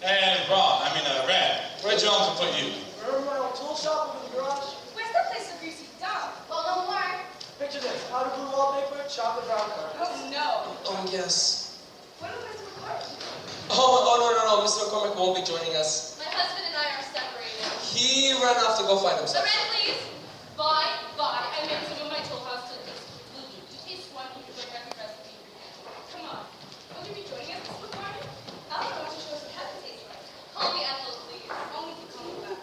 And Ran, where'd your uncle put you? Remember my old tool shop over the garage? Where's the place of greasy dump? Well, no more. Picture this, powder blue wallpaper, chocolate brown carpet. Oh, no. Oh, yes. What are Mr. McCarthy? No. Mr. McCormick won't be joining us. My husband and I are separated. He ran off to go find The himself. rent, please. Bye. I made some of my tool house to taste. You taste one, you can bring every recipe. Come on. Will you be joining us this morning? I don't know what to show us what heaven tastes like. Call me Ethel, please. Only if you call me back.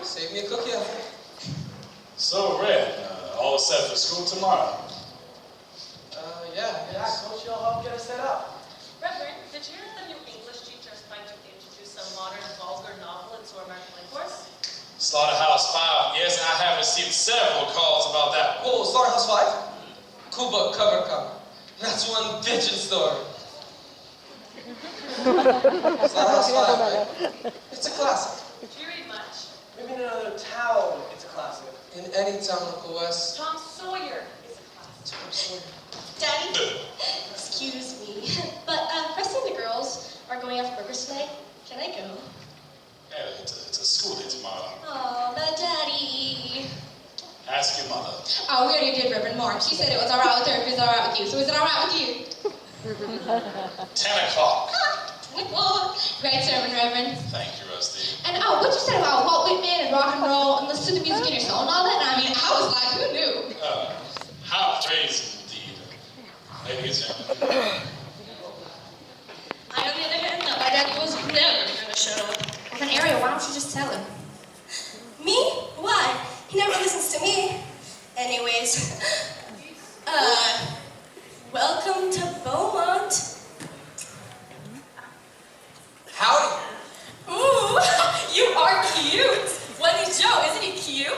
Save me a cookie, Ethel. So, Red, all set for school tomorrow? Yeah. Coach, you'll help get us set up. Reverend, did you hear the new English teacher is trying to introduce a modern, vulgar novel into our American course? Slaughterhouse 5, yes, I have received several calls about that. Oh, Slaughterhouse 5? Cool book, cover to cover. That's one bitchin' story. Slaughterhouse 5, right? It's a classic. Do you read much? Maybe in another town, it's a classic. In any town, Uncle Wes. Tom Sawyer is a classic. Tom Sawyer. Daddy, excuse me, but Preston and the girls are going out for burgers tonight. Can I go? Yeah, it's a school day tomorrow. Oh, but Daddy. Ask your mother. Oh, we already did, Reverend Mark. She said it was all right with her if it was all right with you. So is it all right with you? 10 o'clock. Great sermon, Reverend. Thank you, Rusty. And what you said about Walt Whitman and rock and roll and listen to the music in your soul and all that, I mean, I was like, who knew? How crazy indeed. Ladies and gentlemen. I, on the other hand, thought my daddy was never going to show up. Well, then, Ariel, why don't you just tell him? Me? Why? He never listens to me. Anyways, welcome to Beaumont. Howdy. Ooh, you are cute. Wendy Joe, isn't he cute?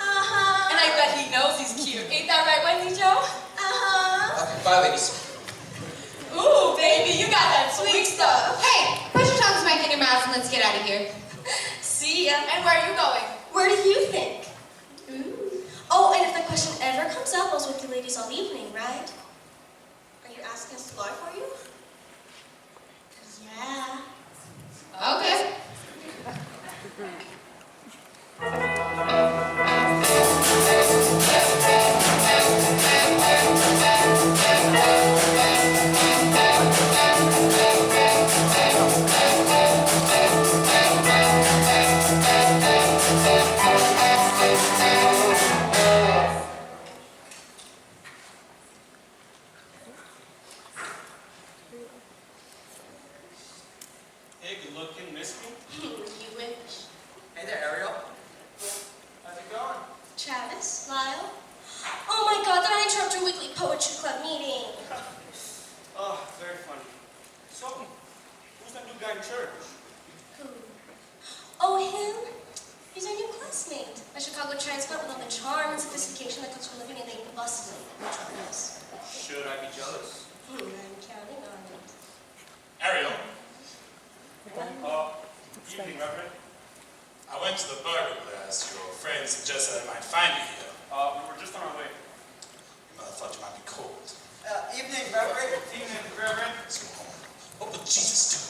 Uh-huh. And I bet he knows he's cute. Ain't that right, Wendy Joe? Uh-huh. Okay, bye, ladies. Ooh, baby, you got that sweet stuff. Hey, put your tongues back in your mouth and let's get out of here. See ya. And where are you going? Where do you think? Ooh. Oh, and if the question ever comes up, I was with you ladies all evening, right? Are you asking us to lie for you? Yeah. Okay. Hey, good looking, miss me? You wish. Hey there, Ariel. How's it going? Travis, Lyle. Oh my God, did I interrupt your weekly poetry club meeting? Oh, very funny. So, who's that new guy in church? Who? Oh, him? He's our new classmate. A Chicago transplant with all the charm and sophistication that comes from living in the bustling metropolis. Should I be jealous? I'm counting on it. Ariel, Evening, Reverend. I went to the burger place. Your friend suggested I might find you here. We were just on our way. Your mother thought you might be cold. Evening, Reverend. Evening, Reverend. Let's go home. What would Jesus do?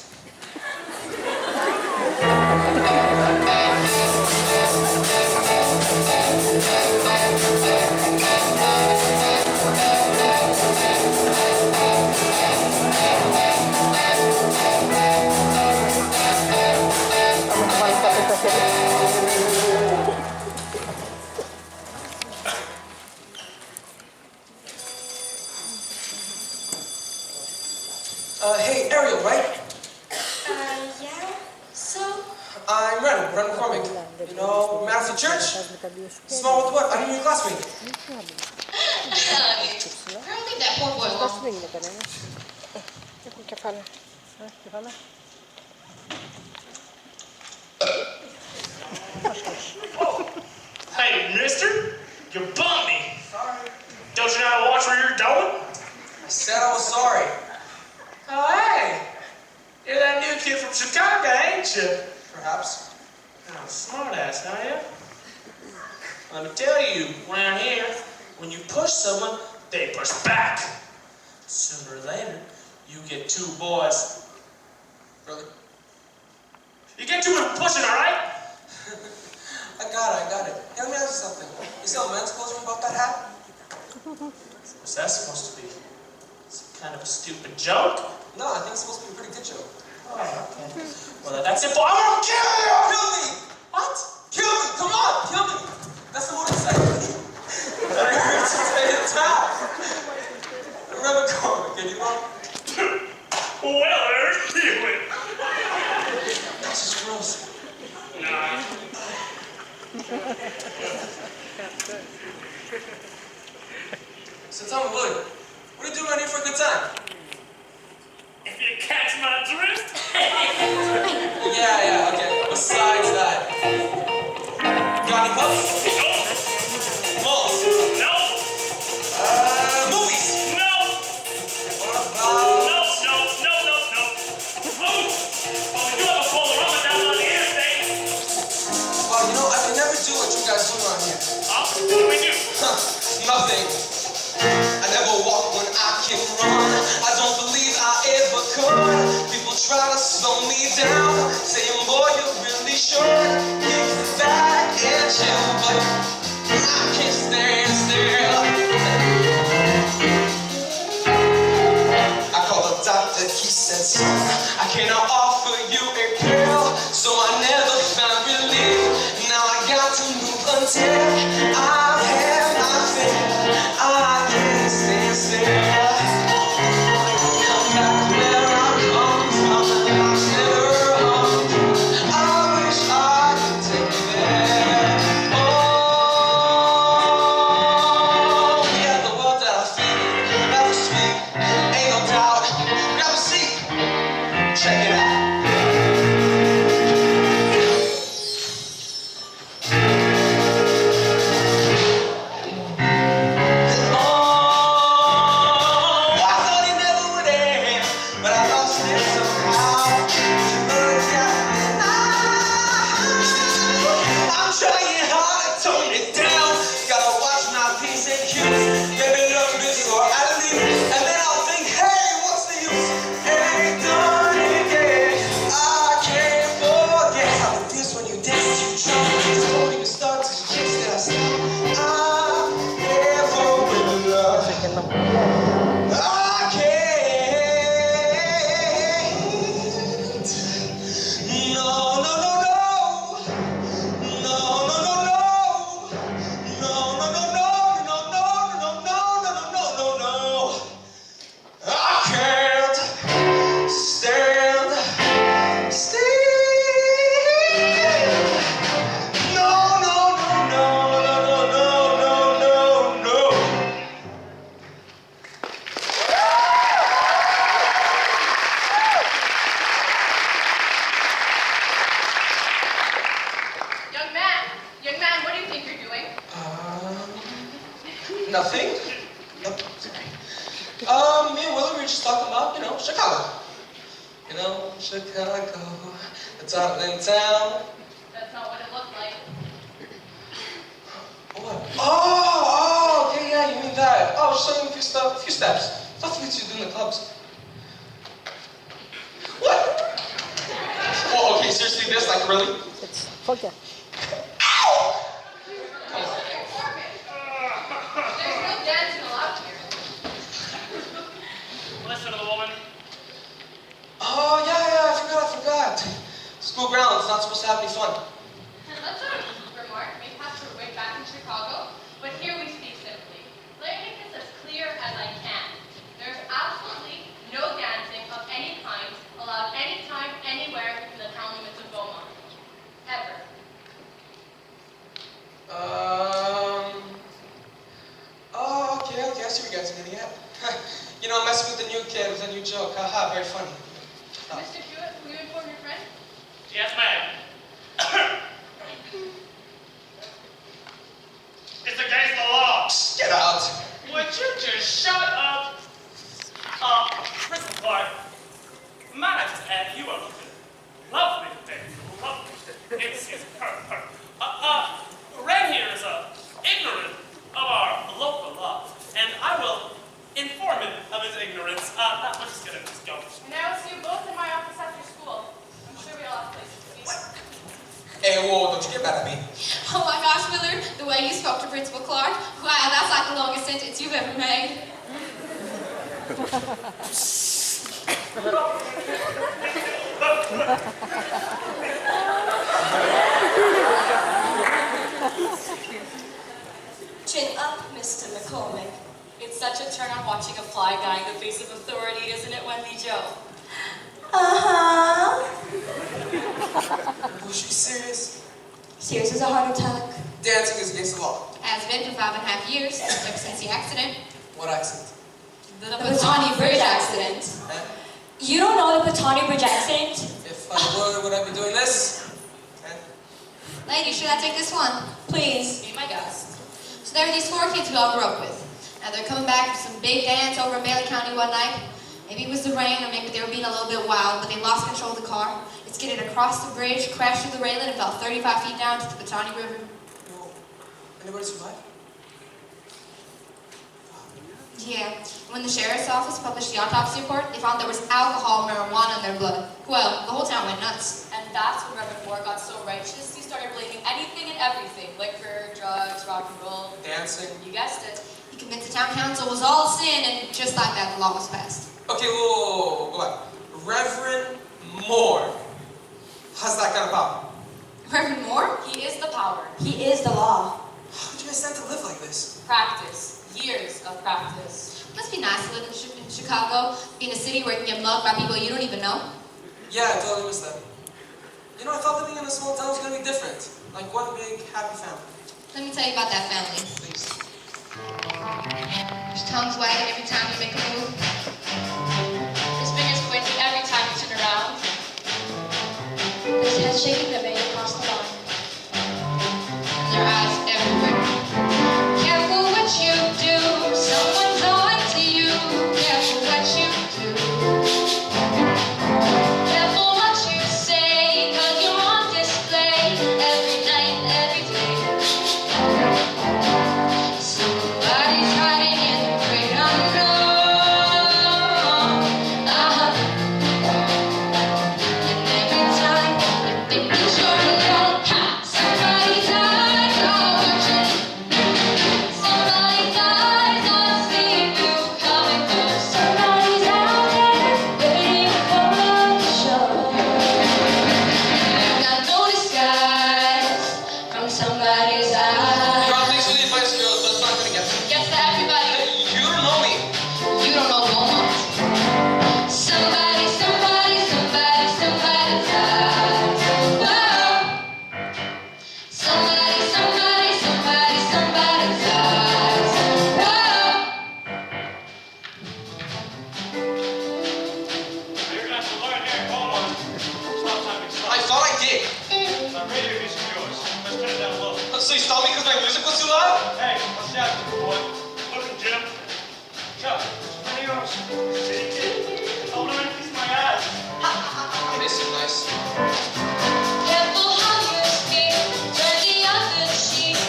Hey, Ariel, right? Yeah? So? I'm Ren McCormick. You know, man after church? Small with what? I'm your classmate. Girl, leave that poor boy alone. Hey, mister, you bumped me. Sorry. Don't you know how to watch where you're going? I said I was sorry. Oh, hey. You're that new kid from Chicago, ain't you? Perhaps. Oh, smart ass, are you? Let me tell you, around here, when you push someone, they push back. Sooner or later, you get two boys Brother? You get to it pushing, all right? I got it. Hey, let me ask you something. You sell men's clothes about that hat? What's that supposed to be? Some kind of a stupid joke? No, I think it's supposed to be a pretty good joke. Oh, okay. Well, that's it. I'm gonna kill you! Kill me! What? Kill me! Come on, kill me! That's the word to say. Say it time. Remember Corbin, can you know? Well, there's Kiwi. That's just gross. Nah. So tell me, Willie, what are you doing around here for a good time? If you catch my drift. Yeah, okay. Besides that. Got any pups? No. Malls? No. Movies? No. What about... No. Oh, we do have a Polaroid down on the interstate. Well, you know, I can never do what you guys do around here. What do we do? Nothing. I never walk when I can run. I don't believe I ever could. People try to slow me down, saying, boy, you really should kick back and chill, but I can't stand still. I called the doctor, he said, son, I cannot offer you a pill, so I never found relief. Now I got to move until I have nothing. I can't stand still. Come back where I come from, and I'm never home. I wish I could take you there. Oh, we have the world at our feet, never speak, ain't no doubt. Grab a seat, check it out. Nothing. Me and Willie were just talking about, Chicago. Chicago, the darling town. That's not what it looked like. What? Oh, okay, yeah, you mean that. Oh, just showing a few steps. Stuff you do in the clubs. What? Oh, okay, seriously, this, like, really? There's no dancing allowed here. Listen to the woman. Oh, yeah, I forgot. School grounds, not supposed to have any fun. And that's not a remark made past her way back in Chicago, but here we speak simply. Let me make this as clear as I can. There's absolutely no dancing of any kind allowed anytime, anywhere within the town limits of Beaumont. Ever. Oh, okay, I see what you guys are getting at. Messing with the new kid with a new joke. Haha, very funny. Oh. Mr. Hewitt, will you inform your friend? Yes, ma'am. It's against the law. Get out. Would you just shut up? Mrs. Clark, might I just add you a lovely day. Lovely day. Excuse me. Ren here is ignorant of our local law, and I will inform him of his ignorance. Let's just get it. Let's go. And I will see you both in my office after school. Don't you get mad at me. Oh my gosh, Willard, the way you spoke to Principal Clark, wow, that's like the longest sentence you've ever made. Chin up, Mr. McCormick. It's such a turn on watching a fly guy in the face of authority, isn't it, Wendy Jo? Uh-huh. Was she serious? Serious as a heart attack. Dancing is against the law. Has been for 5.5 years, ever since the accident. What accident? The Patani Bridge accident. Eh? You don't know the Patani Bridge accident? If I would I be doing this? Eh? Lady, should I take this one? Please. Be my guest. So there were these 4 kids we all grew up with. Now they're coming back from some big dance over in Bailey County one night. Maybe it was the rain, or maybe they were being a little bit wild, but they lost control of the car. It skidded across the bridge, crashed through the railing, and fell 35 feet down to the Patani River. Well, anybody survive? Yeah. When the sheriff's office published the autopsy report, they found there was alcohol and marijuana in their blood. Well, the whole town went nuts. And that's when Reverend Moore got so righteous, he started blaming anything and everything. Liquor, drugs, rock and roll. Dancing? You guessed it. He convinced the town council was all sin, and just like that, the law was passed. Okay, whoa, go back. Reverend Moore has that kind of power. Reverend Moore? He is the power. He is the law. How could you guys stand to live like this? Practice. Years of practice. Must be nice to live in Chicago, be in a city where you can get mugged by people you don't even know. Yeah, I totally missed that. You know, I thought living in a small town was gonna be different. Like one big, happy family. Let me tell you about that family. Please. His tongue's wagging every time you make a move. His fingers pointing every time you turn around. His head shaking the baby across the lawn. And their eyes everywhere. Careful what you do, someone's on to you. Careful what you do. Careful what you say, 'cause you're on display every night, every day. Somebody's hiding in the great unknown. And every time you think that you're alone, somebody's eyes are watching. Somebody's eyes are seeing you coming through. Somebody's out there waiting for the show. Got no disguise from somebody's eyes. Girl, thanks for the advice, girls, but it's not gonna get me. Gets to everybody. You don't know me. You don't know Beaumont. Somebody's eyes. Whoa. Somebody's eyes. Whoa. You're gonna have to learn here. Hold on. Stop timing. I Stop. thought I did. That radio music of yours. Let's turn it down low. So you stopped me because my music was too loud? Hey, watch out, boy. Look at Jim. Chuck, one of yours. Oh, let me kiss my eyes. This is nice. Careful how you speak, turn the other cheek.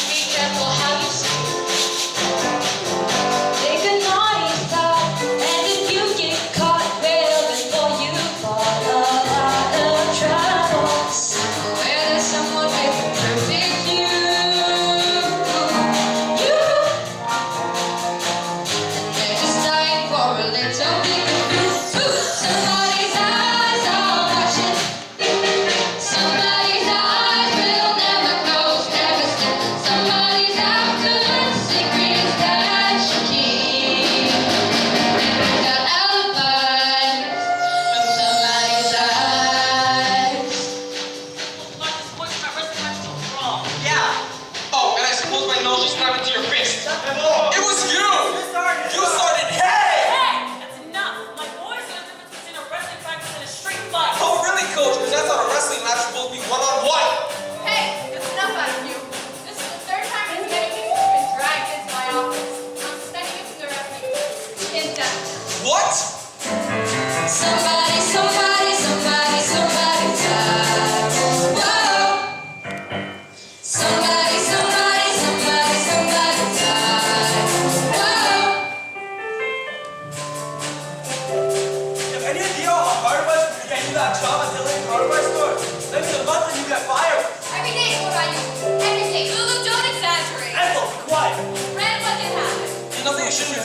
Be careful how you speak. Take a naughty thought, and if you get caught, well, before you fall out of trouble. Somewhere there's someone with a perfect view. And they're just dying for a little bit of you. Somebody's eyes are watching. Somebody's eyes will never close, never slip. Somebody's after the secrets that you keep. Got alibis from somebody's eyes. Like this voice in my wrist and I'm so strong. Yeah. Oh, and I suppose my nose just grabbed into your fist. It was you! You started, hey! Hey, that's enough. My boys know the difference between a wrestling practice and a street fight. Oh, really, coach? Because I thought a wrestling match was supposed to be one-on-one. Hey, that's enough out of you. This is the third time he's getting these women dragged into my office. I'm suspending him from the wrestling. Indefinitely. What? Somebody's eyes. Whoa. Somebody's eyes. Whoa. You have any idea how hard it was to get you that job at the hardware store? Maybe a month and you got fired. Every day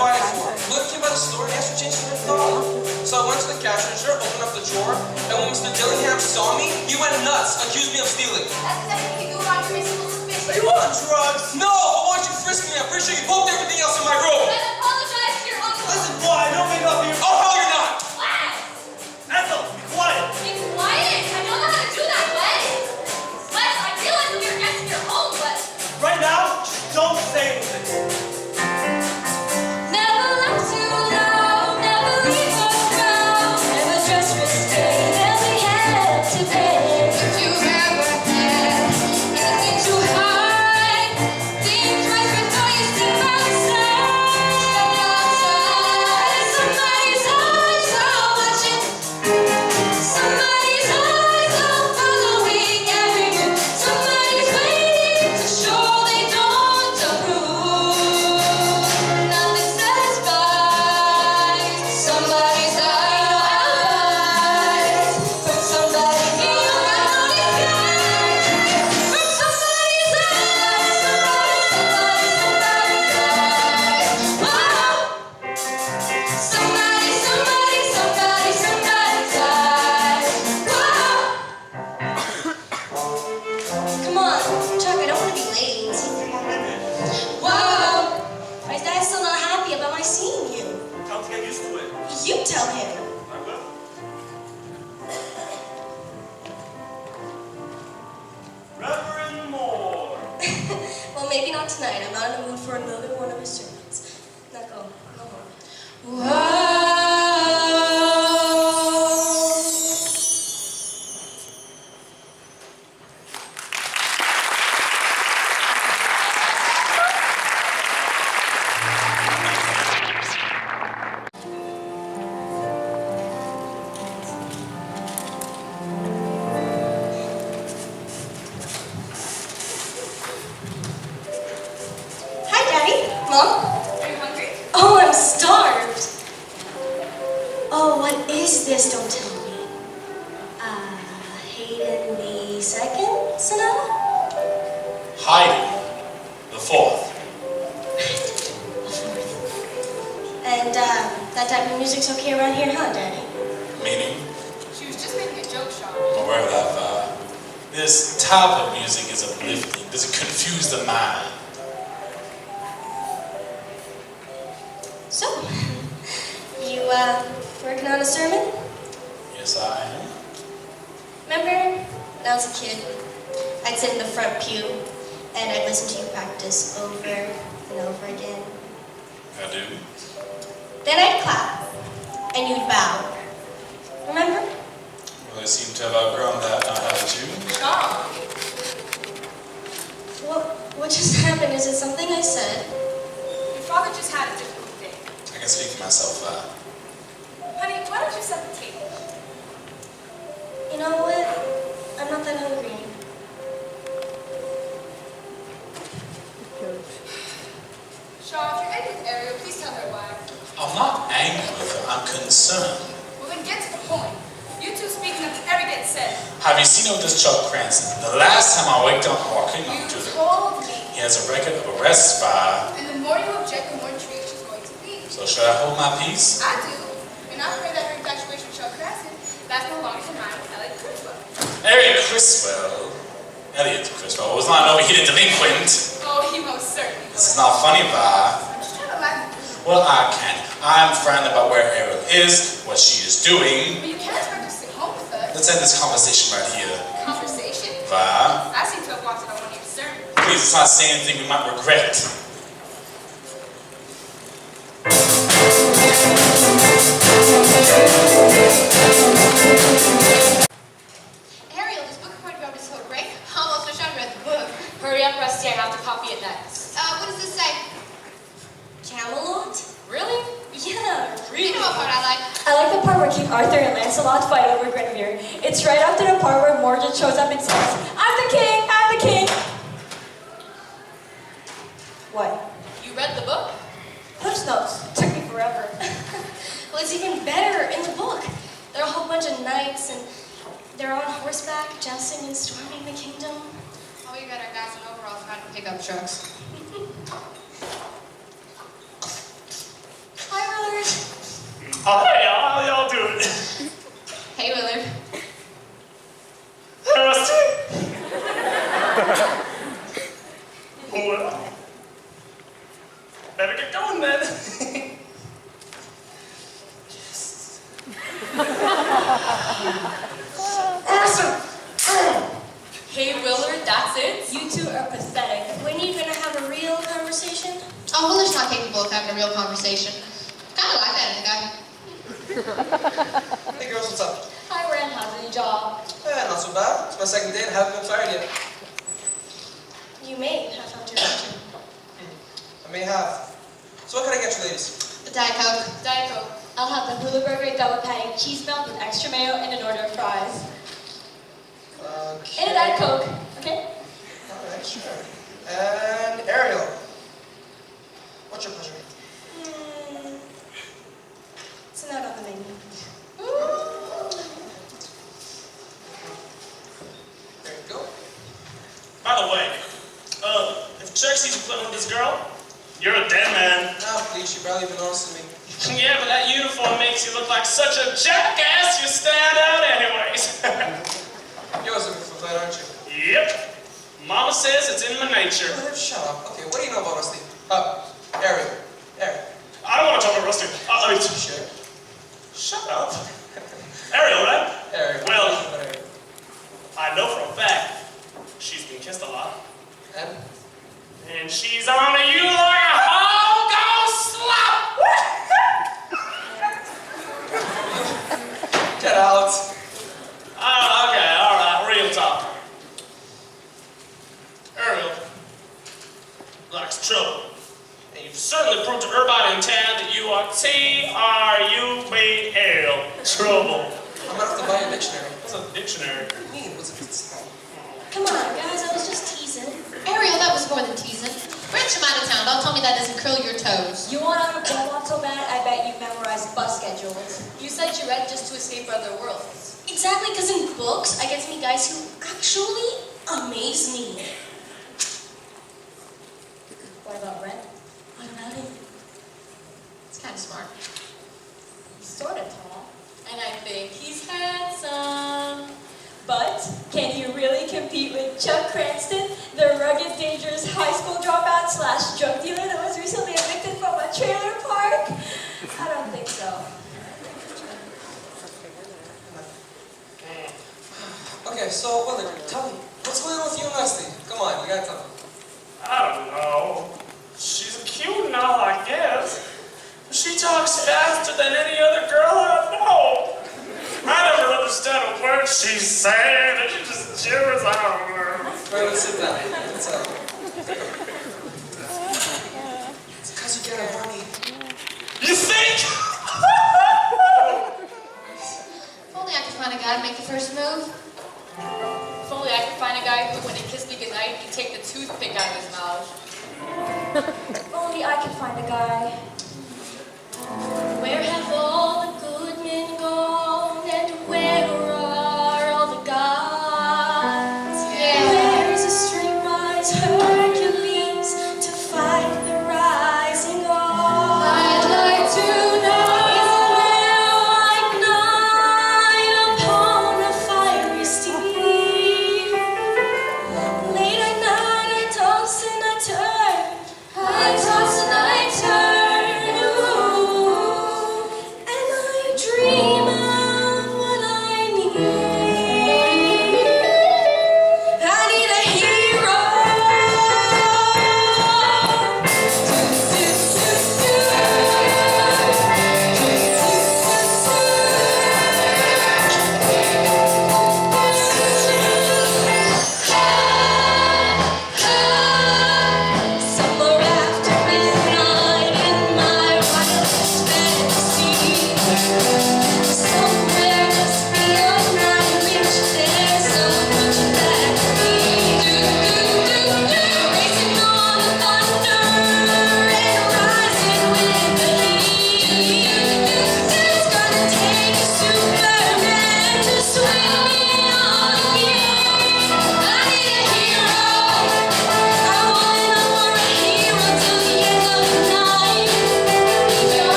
fight it for? Look came by the store and asked for change for her thought. So I went to the cash register, opened up the drawer, and when Mr. Dillingham saw me, he went nuts, accused me of stealing. That's exactly what you do around your reasonable suspicion. Are you on drugs? No, but why don't you frisk me? I'm pretty sure you poked everything else in my room. Then apologize to your uncle. Listen, boy, I don't make up here. Oh, hell, you're not! What? Ethel, be quiet. Be quiet. I don't know how to do that, Wes. Wes, I realize that you're guests in your home, but Right now, just don't say anything. Never laugh too loud, never leave us proud, never dress risque, never had to pay. If you ever had anything to hide, think twice before you step outside. Somebody's eyes are watching, somebody's eyes are following every move, somebody's waiting to show they don't approve. Nothing satisfies somebody's eyes from somebody in your own eyes. From somebody's eyes, somebody's eyes. Whoa! Somebody's eyes. Whoa! Come on, Chuck, I don't want to be late. Whoa! My dad's still not happy about my seeing you. Tell him to get used to it. You tell him. I will. Reverend Moore. Well, maybe not tonight. I'm not in the mood for another one of his sermons. Now go home. Whoa! Hi, Daddy. Mom? are you hungry? Oh, I'm starved. Oh, what is this? Don't tell me. Hayden the Second Sonata? Heidi, the fourth. And that type of music's okay around here, huh, Daddy? Meaning, She was just making a joke, Sean. I'm aware of that vibe. This type of music is uplifting. Does it confuse the mind? So, you working on a sermon? Yes, I am. Remember, when I was a kid, I'd sit in the front pew and I'd listen to you practice over and over again. I do. Then I'd clap and you'd bow. Remember? Well, I seem to have outgrown that, now haven't you? Sean. What just happened? Is it something I said? Your father just had a difficult day. I can speak for myself. Honey, why don't you set the table? You know what? I'm not that hungry. Sean, if you're angry with Ariel, please tell her why. I'm not angry with her. I'm concerned. Well, then get to the point. You two speaking of every day said. Have you seen with this Chuck Cranston? The last time I waked up walking You onto the... told me. He has a record of arrests by... And the more you object, the more intrigued she's going to be. So should I hold my peace? I do. And I pray that her infatuation with Chuck Cranston lasts no longer than mine with Elliot Criswell. Elliot Criswell. Elliot Criswell was not an overheated delinquent. Oh, he most certainly This is was. not funny, Vi. I'm just trying to laugh. Well, I can. I'm frightened about where Ariel is, what she is doing. But you can't expect her to sit home with us. Let's end this conversation right here. Conversation? Vi, I seem to have walked in on one of your sermons. please, let's not say anything we might regret. Ariel, this book report you wrote is so great. I almost wish I read the book. Hurry up, Rusty. I have to copy it next. What does this say? Camelot? Really? Yeah, You know what part I like? I like the part where King Arthur and Lancelot fight over Guinevere. It's right after the part where Mordred shows up and says, "I'm the king, I'm the king." What? You read the book? Cliff's Notes. Took me forever. Well, it's even better in the book. There are a whole bunch of knights and they're on horseback, jousting and storming the kingdom. Oh, we got our guys in overalls trying to pick up trucks. Oh, hey, y'all. How y'all doing? Hey, Willard. Hey, Rusty. Well, better get going then. Hey, Willard, that's it? You two are pathetic. When are you gonna have a real conversation? Oh, Willard's not capable of having a real conversation. Kind of like that in a guy. Hey girls, what's up? Hi, Ren. How's the new job? Not so bad. It's my second day and I haven't been fired yet. You may have found your future. I may have. So what can I get you ladies? The Diet Coke. Diet Coke. I'll have the hula burger double patty cheese melt with extra mayo and an order of fries. Okay. And a Diet Coke, okay? Alright, sure. And Ariel. What's your pleasure? It's not on the menu. There you go. By the way, if Chuck sees you flirting with this girl, you're a dead man. Ah, please, she barely even noticed me. Yeah, but that uniform makes you look like such a jackass, you stand out anyways. You're always looking for a fight, aren't you? Yep. Mama says it's in my nature. Shut up. Okay, what do you know about Rusty? Ariel. Ariel. I don't want to talk about Rusty. Sure. Shut up. Ariel, right? Ariel. Well, What do you know about Ariel? I know for a fact she's been kissed a lot. And? And she's on to you like a whole ghost slap! Get out. Oh, okay, alright, real talk. Ariel likes trouble. And you've certainly proved to everybody in town that you are T-R-U-B-L. Trouble. I'm gonna have to buy a dictionary. What's a dictionary? What do you mean? What's it? Come on, guys, I was just teasing. Ariel, that was more than teasing. Rich, I'm out of town. Don't tell me that doesn't curl your toes. You want out of Belmont so bad, I bet you memorized bus schedules. You said you read just to escape other worlds. Exactly, because in books, I get to meet guys who actually amaze me. What about Ren? What about him? It's kind of smart. He's sort of tall. And I think he's handsome. But can he really compete with Chuck Cranston, the rugged, dangerous high school dropout / drug dealer that was recently evicted from a trailer park? I don't think so. Okay, so, Willard, tell me, what's going on with you and Rusty? Come on, you gotta tell me. I don't know. She's cute and all, I guess. She talks faster than any other girl I know. I never understand a word she's saying, and she just gibbers out of her. Right, let's sit down. Let's It's because you get her money. You think? If only I could find a guy to make the first move. If only I could find a guy who, when he kissed me goodnight, he'd take the toothpick out of his mouth. If only I could find a guy. Where have all the good men gone, and where are all the gods? Where is the streetwise Hercules to fight the rising god? I'd like to know. Is there like night upon a fiery steed? Late at night I toss and I turn, I toss and I turn. Ooh.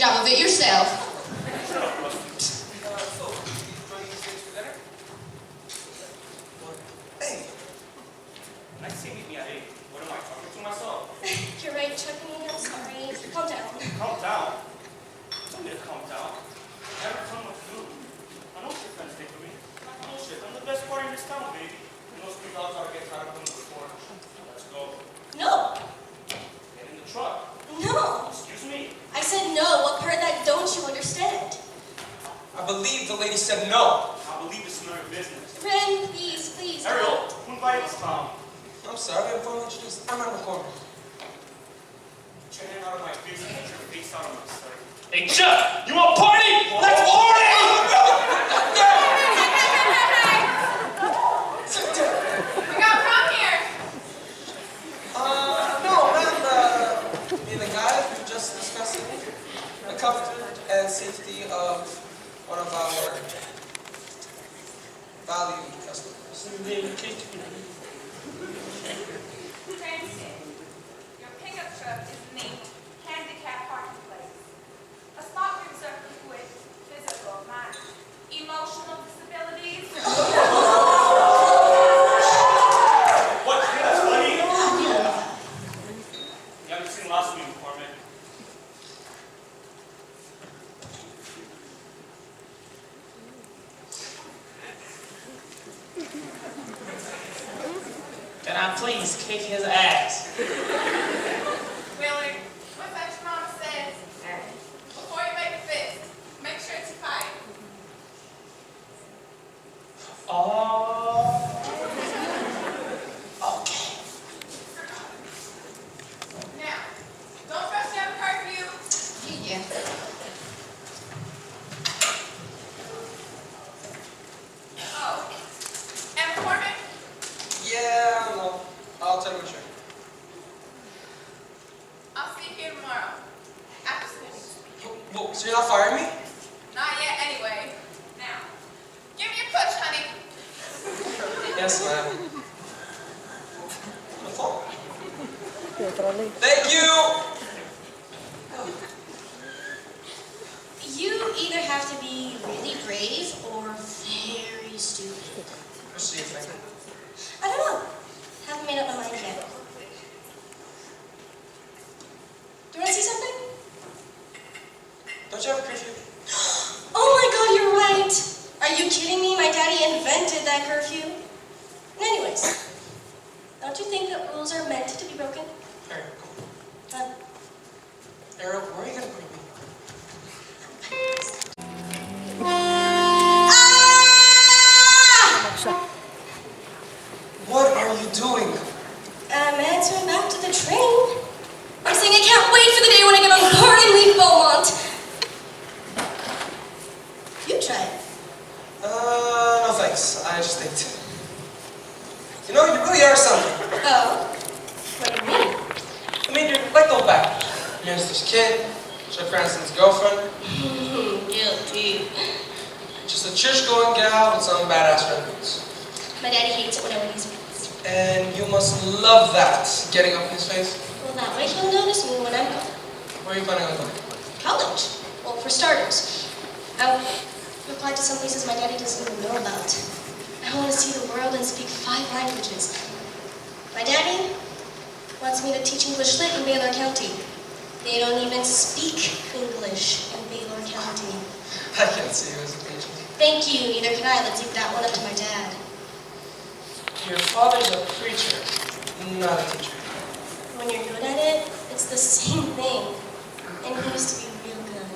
job of it yourself. Shut up, Rusty. So, joining these things for dinner? Hey, I see meet me at 8. What am I talking to myself? You're right, Chuck and me, I'm sorry. Calm down. Calm down. Don't need to calm down. Never tell me what to do. I know what your friends think of me. Bullshit. I'm the best party in this town, baby. And those 3 dogs ought to get tired of them before. Let's go. No. Get in the truck. No. Excuse me. I said no. What part of that don't you understand? I believe the lady said no. I believe it's none of your business. Ren, please, please. Ariel, who invited us, Tom? I'm sorry, I'm finally introduced. I'm at the corner. Get your hand out of my face and get your face out of my sight. Hey, Chuck, you want party? Let's party! We got prom here. No, ma'am, me and the guy were just discussing the comfort and safety of one of our valued customers. Transit. Your pickup truck is named Handicap Parking Place. A spot reserved for people with physical, mind, emotional disabilities. What? You think that's funny? You haven't seen last week, Corman. Can I please kick his ass? Willard, what's that your mama says? Before you make a fist, make sure it's fight. Oh. Okay. Now, don't rush down curfew. Yeah. Oh, and Corbin, Yeah, no, I'll tell you what you're. I'll see you here tomorrow. After school. Whoa, so you're not firing me? Not yet, anyway. Now, give me a push, honey. Yes, ma'am. The phone. Thank you! You either have to be really brave or very stupid. What do you think? I don't know. Haven't made up my mind yet. Do you want to see something? Don't you have a curfew? Oh my God, you're right. Are you kidding me? My daddy invented that curfew. And anyways, don't you think that rules are meant to be broken? Ariel, come on. Um, Ariel, where are you gonna put me? What are you doing? I'm answering back to the train. I'm saying I can't wait for the day when I get on the car and leave Beaumont. You try it. No thanks. I just think too. You know, you really are something. Oh? What do you mean? I mean, you're like the back. Minister's kid, Chuck Cranston's girlfriend. Guilty. Just a church-going gal with some badass records. My daddy hates it when I wear these pants. And you must love that, getting up in his face. Well, that way he'll notice me when I'm gone. Where are you planning on going? College. Well, for starters, I'll apply to some places my daddy doesn't even know about. I want to see the world and speak 5 languages. My daddy wants me to teach English Lit in Baylor County. They don't even speak English in Baylor County. I can't see you as a teacher. Thank you, neither can I. Let's leave that one up to my dad. Your father's a preacher, not a teacher. When you're good at it, it's the same thing. And he used to be real good.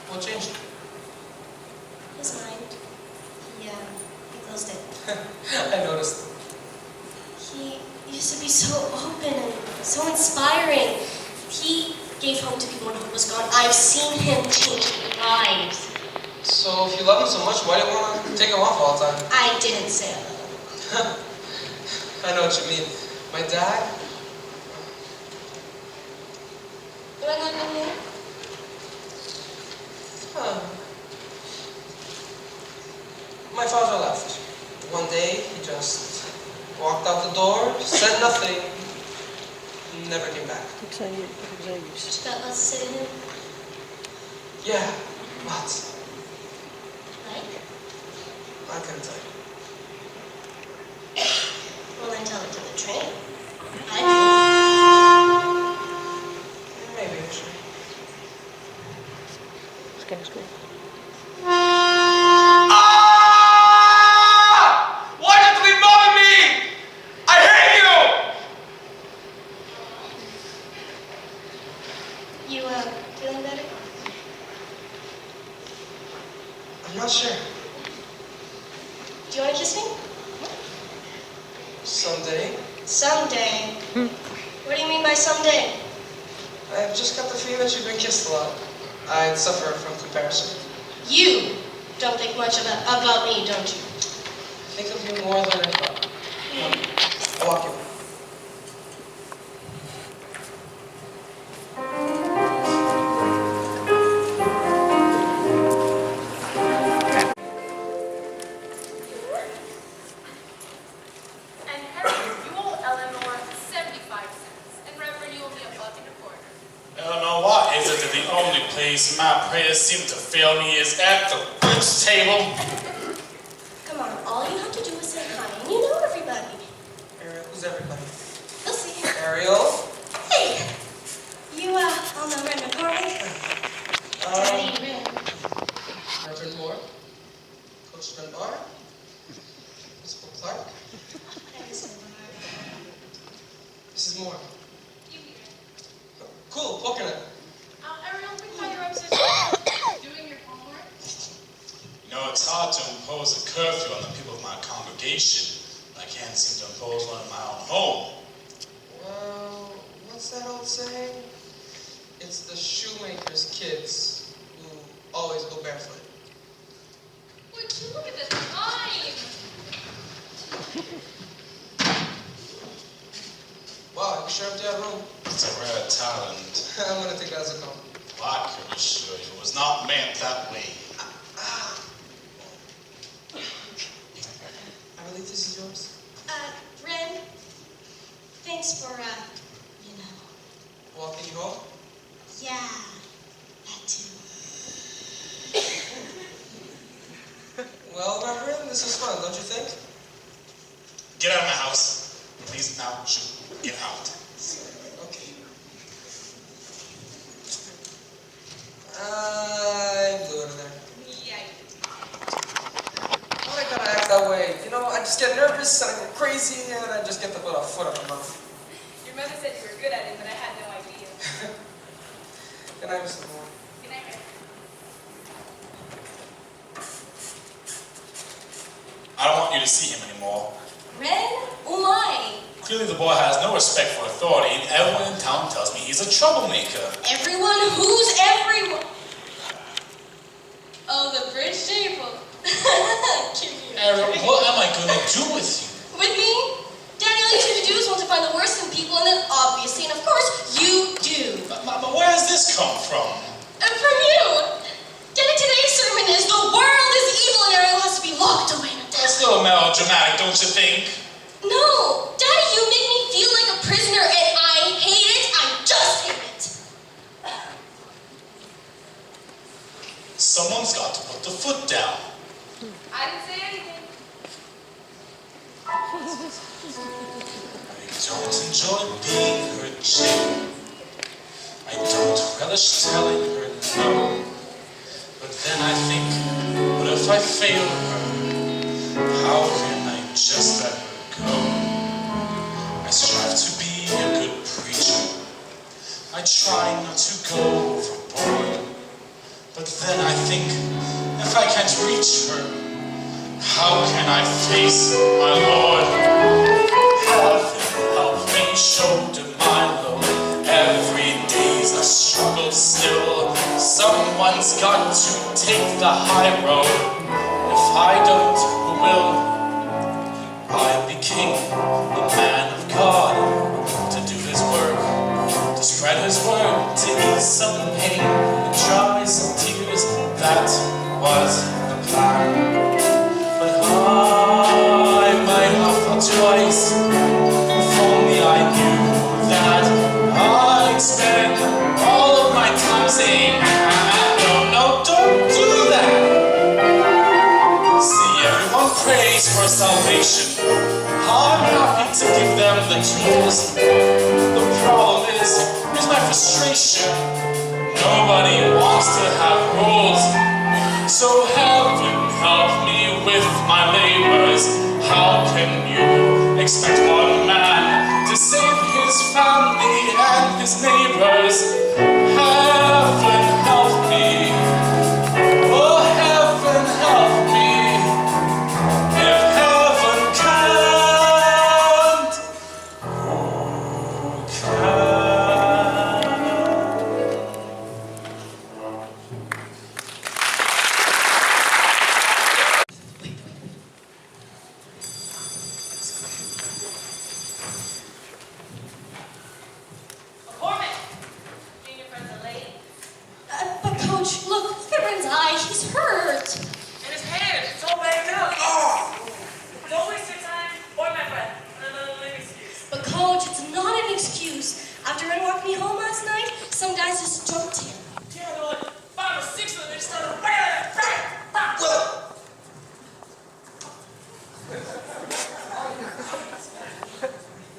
What changed? His mind. Yeah, he closed it. I noticed. He used to be so open and so inspiring. He gave hope to people when he was gone. I've seen him change lives. So if you love him so much, why do you want to take him off all the time? I didn't say that. I know what you mean. My dad, What happened here? my father left. One day, he just walked out the door, said nothing, never came back. What you got left to say to him? Yeah, lots. Like? I couldn't tell you. Well, then tell it to the train. I Maybe, actually. Ah! Why did you bother me? I hate you! You, feeling better? I'm not sure. Do you want to kiss me? Someday. Someday. What do you mean by someday? I've just got the feeling that you've been kissed a lot. I'd suffer from comparison. You don't think much about me, don't you? I think of you more than I thought. I'll walk you. And Harry, you owe Eleanor 75 cents. And Reverend, you owe me $1.25. Eleanor, why is it that the only place my prayers seem to fail me is at the bridge table? Come on, all you have to do is say hi, and you know everybody. Ariel, who's everybody? You'll see. Ariel? Hey! You, all know Ren McCormick? Daddy, Ren. Reverend Moore? Coach Dunbar? Principal Clark? Mrs. Moore? You hear it. Cool, coconut. Ariel, we find your upstairs doing your homework. You know, it's hard to impose a curfew on the people of my congregation, but I can't seem to impose one in my own home. Well, what's that old saying? It's the shoemaker's kids who always go barefoot. Would you look at the time? Wow, you sure empty that room? It's a rare talent. I'm gonna take that as a compliment. I can assure you, it was not meant that way. I believe this is yours. Ren, thanks for, you know. Walking you home? Yeah, that too. Well, Reverend, this is fun, don't you think? Get out of my house. Please, now, shoot. Get out. Okay. I'm blue under there. Yikes. Why I gotta act that way? You know, I just get nervous and I get crazy and I just get to put a foot up my mouth. Your mother said you were good at it, but I had no idea. Good night, Mr. Moore. Good night, Ren. I don't want you to see him anymore. Ren? Oh my! Clearly the boy has no respect for authority, and everyone in town tells me he's a troublemaker. Everyone? Who's everyone? Oh, the bridge table. Give me a Ariel, break. what am I going to do with you? With me? Daddy, all you need to do is want to find the worst in people, and then obviously, and of course, you do. But where has this come from? And from you! Daddy, today's sermon is the world is evil and Ariel has to be locked away in a That's a tower. little melodramatic, don't you think? No! Daddy, you make me feel like a prisoner and I hate it. I just hate it. Someone's got to put the foot down. I didn't say anything. I don't enjoy being her chick. I don't relish telling her no. But then I think, what if I fail her? How can I just let her go? I strive to be a good preacher. I try not to go overboard. But then I think, if I can't reach her, how can I face my Lord? Heaven help me shoulder my load. Every day's a struggle still. Someone's got to take the high road. If I don't, who will? I'll be king, a man of God, to do his work, to spread his word, to ease some pain, and dry some tears. That was the plan. But I might have thought twice, if only I knew that I'd spend all of my time saying, no, no. prays for salvation. I'm happy to give them the tools. The problem is, here's my frustration. Nobody wants to have rules. So heaven help me with my labors. How can you expect one man to save his family and his neighbors? Heaven help me. Oh, heaven help me. If heaven can't, who can? McCormick! You and your friends are late. But Coach, look at Ren's eye. He's hurt. And his hand, it's all banged up. Oh! Don't waste your time. Boy, my friend. Another excuse. But Coach, it's not an excuse. After Ren walked me home last night, some guys just jumped him. Yeah, there were like 5 or 6 of them. They just started bang, bang, bang.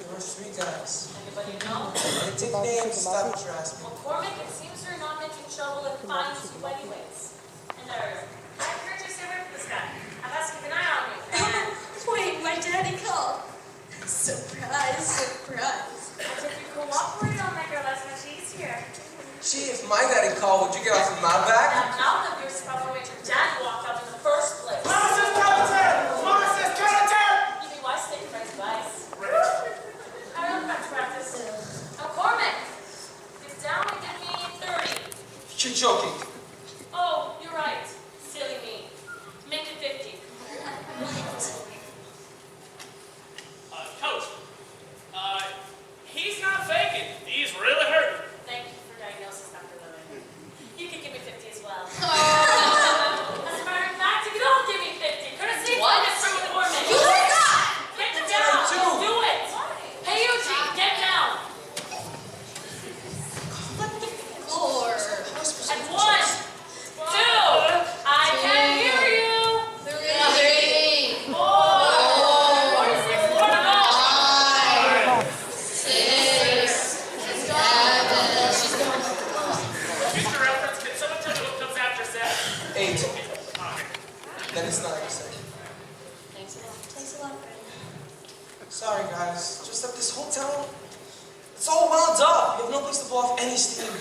There were 3 guys. Anybody know? They take names, stop what you're asking. McCormick, it seems you're not making trouble and finds you anyways. And there's you're just away from this guy. I've asked to keep an eye on you. Wait, my daddy called. Surprise, surprise. But if you cooperate, I'll make our lives much easier. Gee, if my daddy called, would you get off of my back? Now that you're probably where your dad walked out in the first place. Mama says counterattack! Mama says counterattack! You be wise to take your friend's advice. Hurry up back to practice. McCormick, get down and give me 30. You're joking. Oh, you're right. Silly me. Make it 50. Coach, he's not faking. He's really hurt. Thank you for diagnosis, Dr. Lewin. You can give me 50 as well. As a matter of fact, you can all give me 50. Courtesy of Mr. McCormick. You heard that? Get down. Do it. Hey, Eugene, get down. But the floor. And 1, 2. I can hear you. 3, 4, 46, 45. 6, 7. Mr. Reference, can someone tell me what comes after 7? 8. Okay. Then it's 9, you say. Thanks a lot, Ren. Sorry, guys. Just that this whole town, it's all wound up. You have no place to blow off any steam.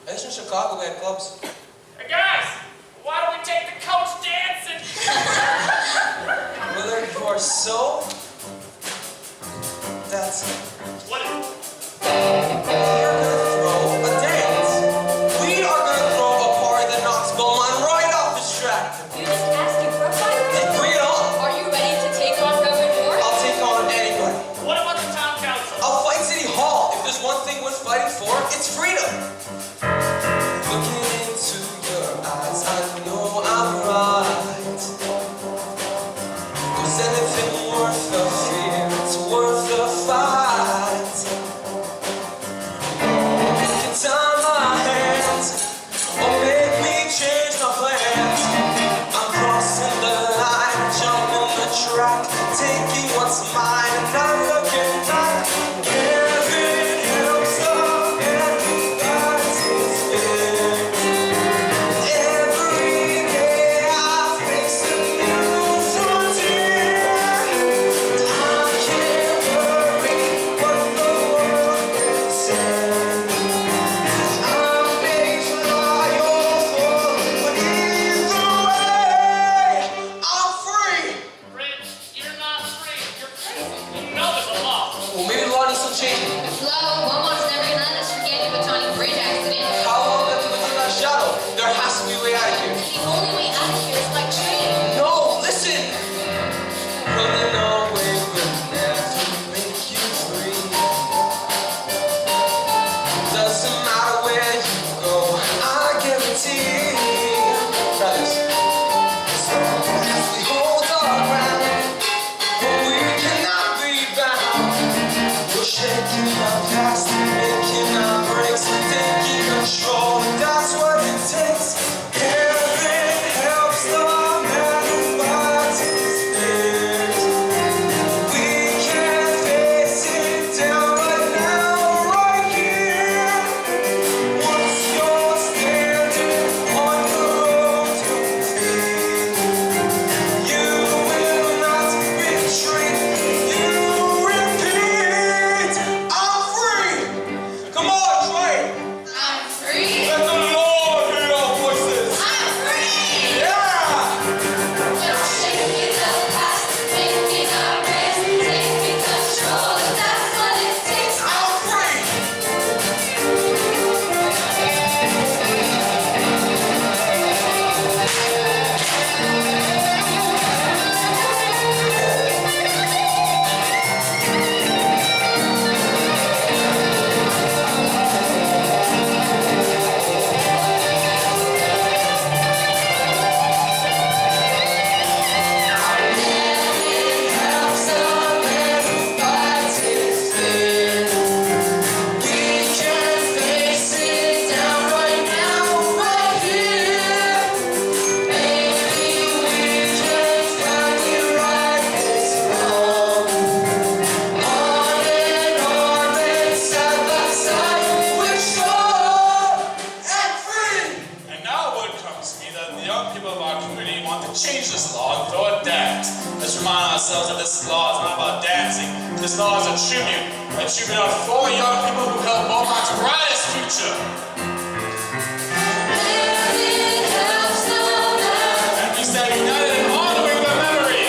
At least in Chicago, we had clubs. Hey guys, why don't we take the coach dancing? Willard, you are so... That's it. What is it? We are gonna throw a dance. We are gonna throw a party that knocks Beaumont right off this track. You just asking for a fight? And bring it on. Are you ready to take on Reverend Moore? I'll take on anybody. What about the town council? I'll fight City Hall. If there's one thing worth fighting for, it's freedom. Looking into your eyes, I know I'm right. Is anything worth the fear? It's worth the fight. You can tie my hands or make me change my plans. I'm crossing the line, jumping the track, taking what's mine, and I'm looking back. Heaven helps everybody's fear. Every day I face a new frontier. I can't worry what the world can say. I'm being loyal for, but either way, I'm free. Rich, you're not free. You're crazy. You know there's a law. Well, maybe the law needs some changing. Slow, Beaumont's never gonna let us forget the Batani Bridge accident. How long have you been in that shadow? There has to be a way out of here. The only way out of here is by train. No, listen! Running away will never make you free. Doesn't matter where you go, I guarantee. Try this. So as we hold our ground, but we cannot be bound. We're shaking our past, making our breaks, taking control, and that's what it takes. Heaven helps the man who fights his fear. Let's remind ourselves that this law is not about dancing. This law is a tribute of 4 young people who helped Beaumont's brightest future. And we stand united in honoring their memory.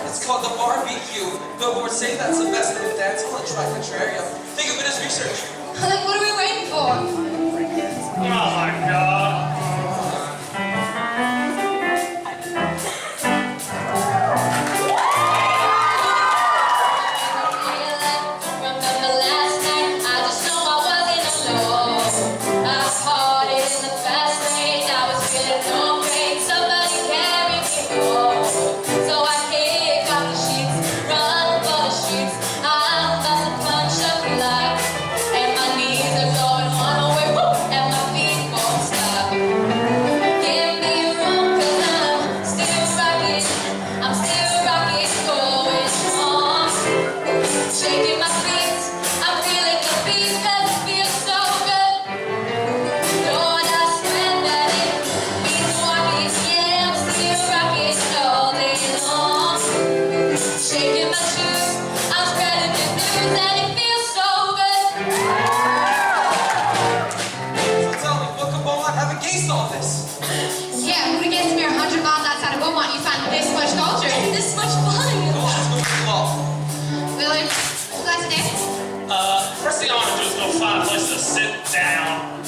It's called the barbecue. Billboard say that's the best in the dance hall and try contrarium. Think of it as research. Then what are we waiting for? Oh my God. Remember last night, I just know I wasn't alone. I parted in the fast lane, I was feeling no pain. Somebody carry me home. So I kick off the sheets, run for the streets. I'm about to punch up the light, and my knees are going one way, woo, and my feet won't stop. Give me room, 'cause I'm still rocking, going on. Shaking my feet, I'm feeling the beat, 'cause it feels so good. Lord, I swear that it means walking, yeah, I'm still rocking all day long. Shaking my shoes, I'm spreading the news, and it feels so good. So tell me, what could Beaumont have against all this? Yeah, who'd have guessed mere 100 miles outside of Beaumont you find this much culture and this much fun? Go on, let's go to the law. Willard, you guys dance? First thing I want to do is go find a place to sit down.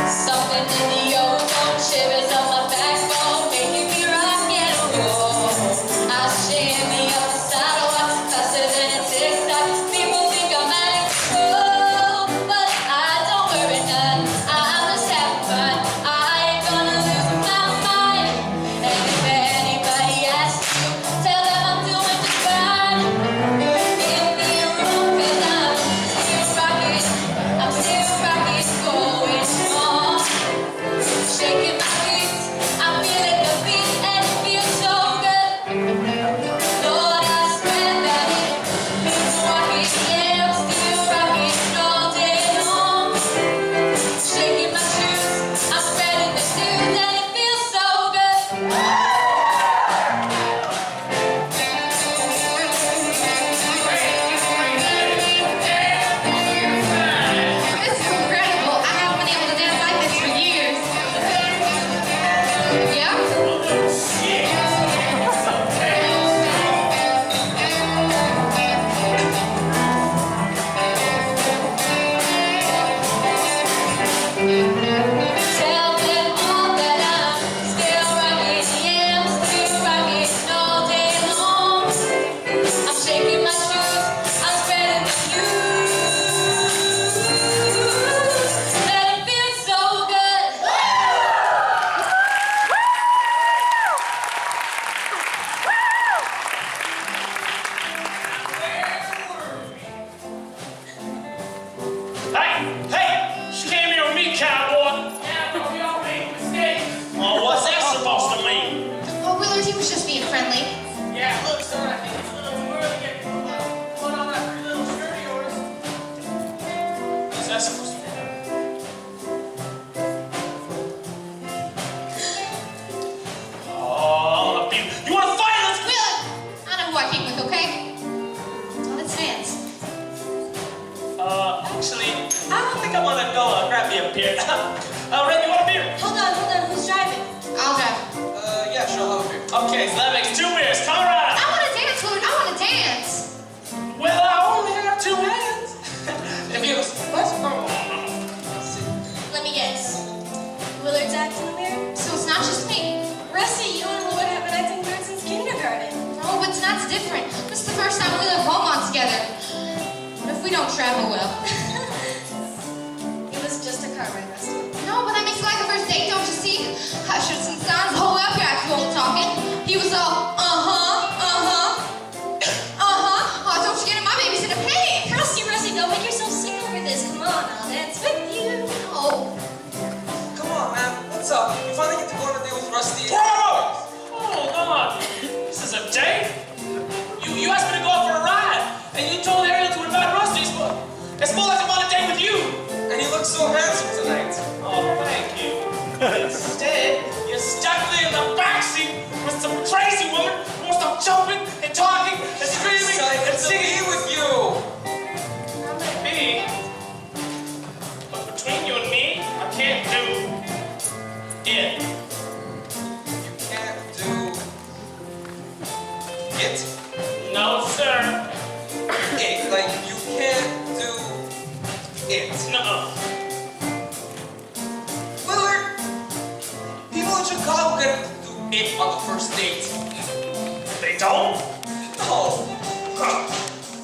Something in the ozone shivers up my backbone, making me rock and roll. I shimmy up the sidewalk faster than a tick right. Hey, she came here with me, cowboy. Yeah, but we all made mistakes. Oh, what's that supposed to mean? Oh, Willard, he was just being friendly. Yeah, look, son, I think it's a little too early to get put on that pretty little skirt of yours. What's that supposed to mean? Oh, you want to fight? Let's Willard! I know who I came with, okay? Let's dance. Actually, I don't think I want to go grab me a beer. Red, you want a beer? Hold on, who's driving? I'll drive. Yeah, sure, I'll have a beer. Okay, so that makes 2 beers. Come around. I want to dance, Willard. I want to dance. Well, I only have 2 hands. If you... What? Let me guess. Willard's acting weird? So it's not just me. Rusty, you don't know what happened acting weird since kindergarten. Oh, but tonight's different. This is the first time we live home on together. What if we don't travel well? It was just a car ride, Rusty. No, but that makes it like a first date, don't you see? I should have seen signs the whole way up here after all the talking. He was all, Oh, don't you get in my babysitter pants? Rusty, don't make yourself sick over this. Come on, I'll dance with you. Oh, Come on, man. What's up? You finally get to go on a date with Rusty. Bro! Hold on. This is a date? You asked me to go out for a ride, and you told Ariel to invite Rusty. It's more like I'm on a date with you. And you look so handsome tonight. Oh, thank you. Instead, you stuck me in the backseat with some crazy woman who wants to jumping and talking and screaming Excited and to singing. be with you. Me? But between you and me, I can't do it. You can't do it. No, sir. It. Like, you can't do it. No. Willard, people in Chicago get to do it on the first date. They don't? No. Huh.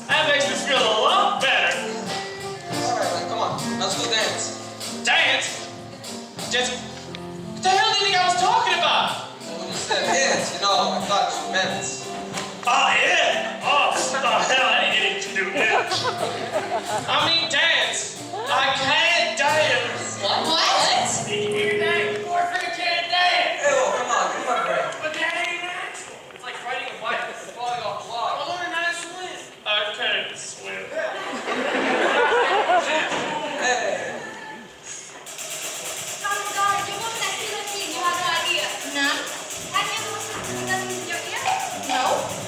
That makes me feel a lot better. Alright, man, come on. Let's go dance. Dance? Dance? What the hell do you think I was talking about? When you said it, you know, I thought you meant. Ah, yeah. Oh, what the hell? I didn't get it to do this. I mean dance. I can't dance. what? You dance. Boyfriend can't dance. Hey, oh, come on, give me a break. But that ain't natural. It's like riding a bike. It's falling off the log. I learned how to swim. I can't swim. Hey. Sorry, you want that feeling thing, you have no idea. None? Have you ever listened to that in your ear? No?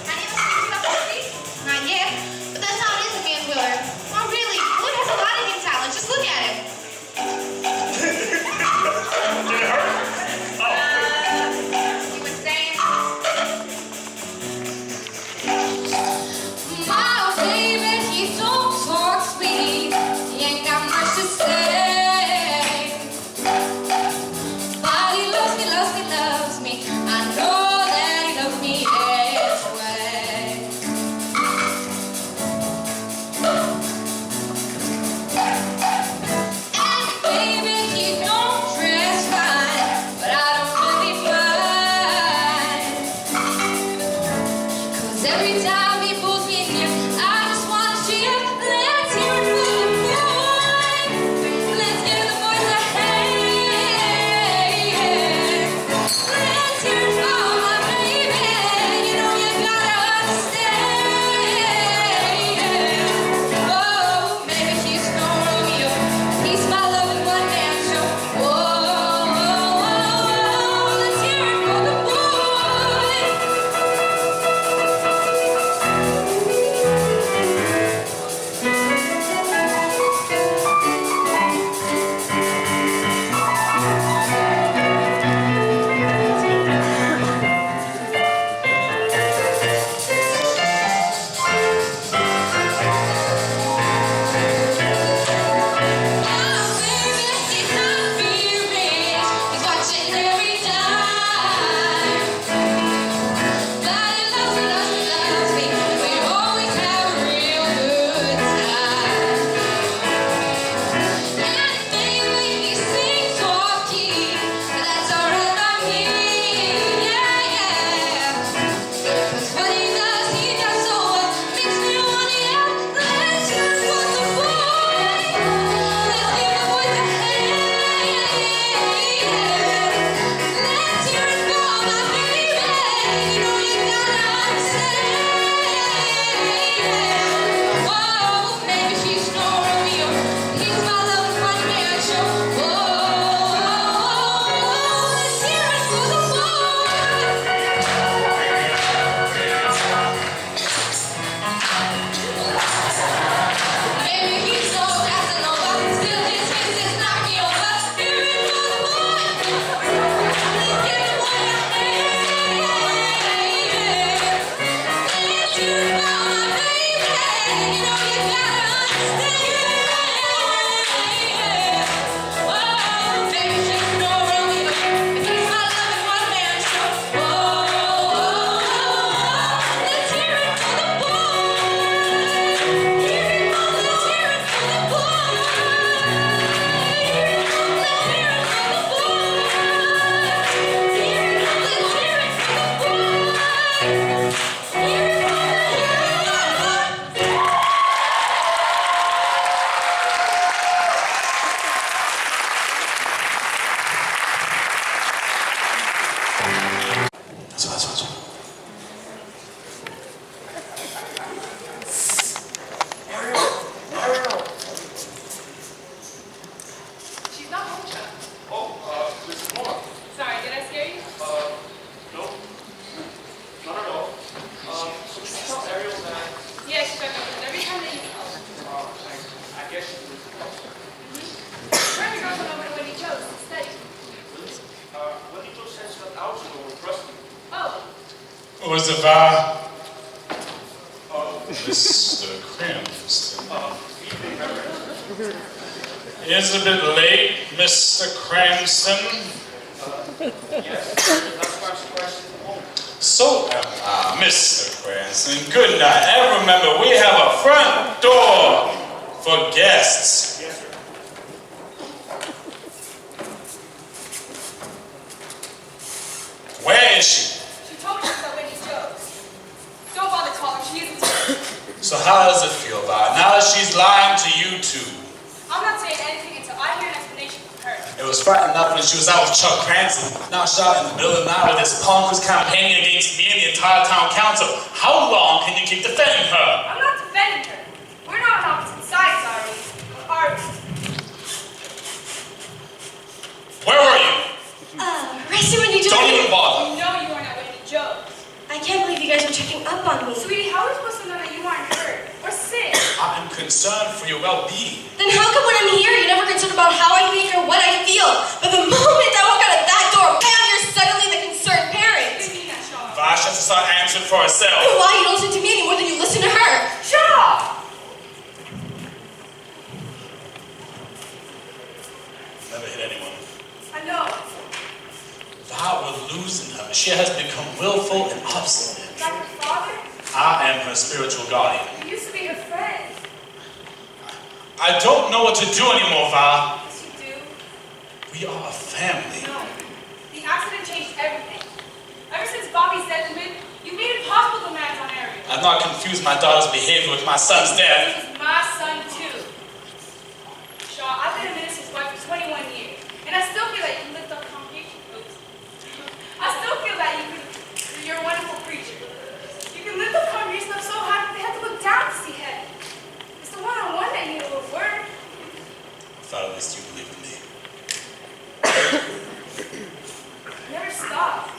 Have you ever seen it up on the Not yet. But that's how it is with me and Willard. Oh, really? Willard has a lot of hidden talent. Just look at him. Did it hurt? Oh. You were saying? My baby, he don't talk sweet. He ain't got much to say. But he loves me. I know that he loves me anyway. And baby, he don't dress fine, but I don't really mind. 'Cause every time he pulls me near, I just wanna cheer. She's not home, Chuck. Oh, Mrs. Moore. Sorry, did I scare you? No. Not at all. So just tell Ariel that, Yeah, she's back up. Every time that you call. I guess she was. Where are you going over to Wendy Joe's to study? Wendy Joe said she left hours ago with Rusty. Oh, What was the bar? Mr. Cranston. Evening, Reverend. Is a bit late, Mr. Cranston. Yes, that's why I'm surprised she's at home. So am I, Mr. Cranston. Good night. And remember, we have a front door for guests. Yes, sir. Where is she? she told me about Wendy Joe's. Don't bother calling her. She isn't here. So how does it feel about her? Now that she's lying to you two? I'm not saying anything until I hear an explanation from her. It was frightening enough when she was out with Chuck Cranston. Now she's out in the middle of the night with this punk who's campaigning against me and the entire town council. How long can you keep defending her? I'm not defending her. We're not on opposite sides, are we? Where were you? Rescue Wendy Joe. Don't even bother. You know you weren't at Wendy Joe's. I can't believe you guys are checking up on me. Sweetie, how are we supposed to know that you aren't hurt or sick? I am concerned for your well-being. Then how come when I'm here, you're never concerned about how I think or what I feel? But the moment I walk out of that door, bam, you're suddenly the concerned parent. What do you mean that, Shaw? Vash has to start answering for herself. Then why you don't listen to me any more than you listen to her? Shaw! Never hit anyone. I know. Va, we're losing her. She has become willful and obstinate. Like her father? I am her spiritual guardian. You used to be her friend. I don't know what to do anymore, Va. Yes, you do. We are a family. No. The accident changed everything. Ever since Bobby's death, you made impossible demands on Ariel. I've not confused my daughter's behavior with my son's death. He's my son, too. Shaw, I've been a minister's wife for 21 years, and I still feel like you lift up congregation. Oops. I still feel that you're a wonderful preacher. You can lift up congregation up so high that they have to look down to see heaven. It's the one-on-one that you need to work. I thought at least you believed in me. Never stop.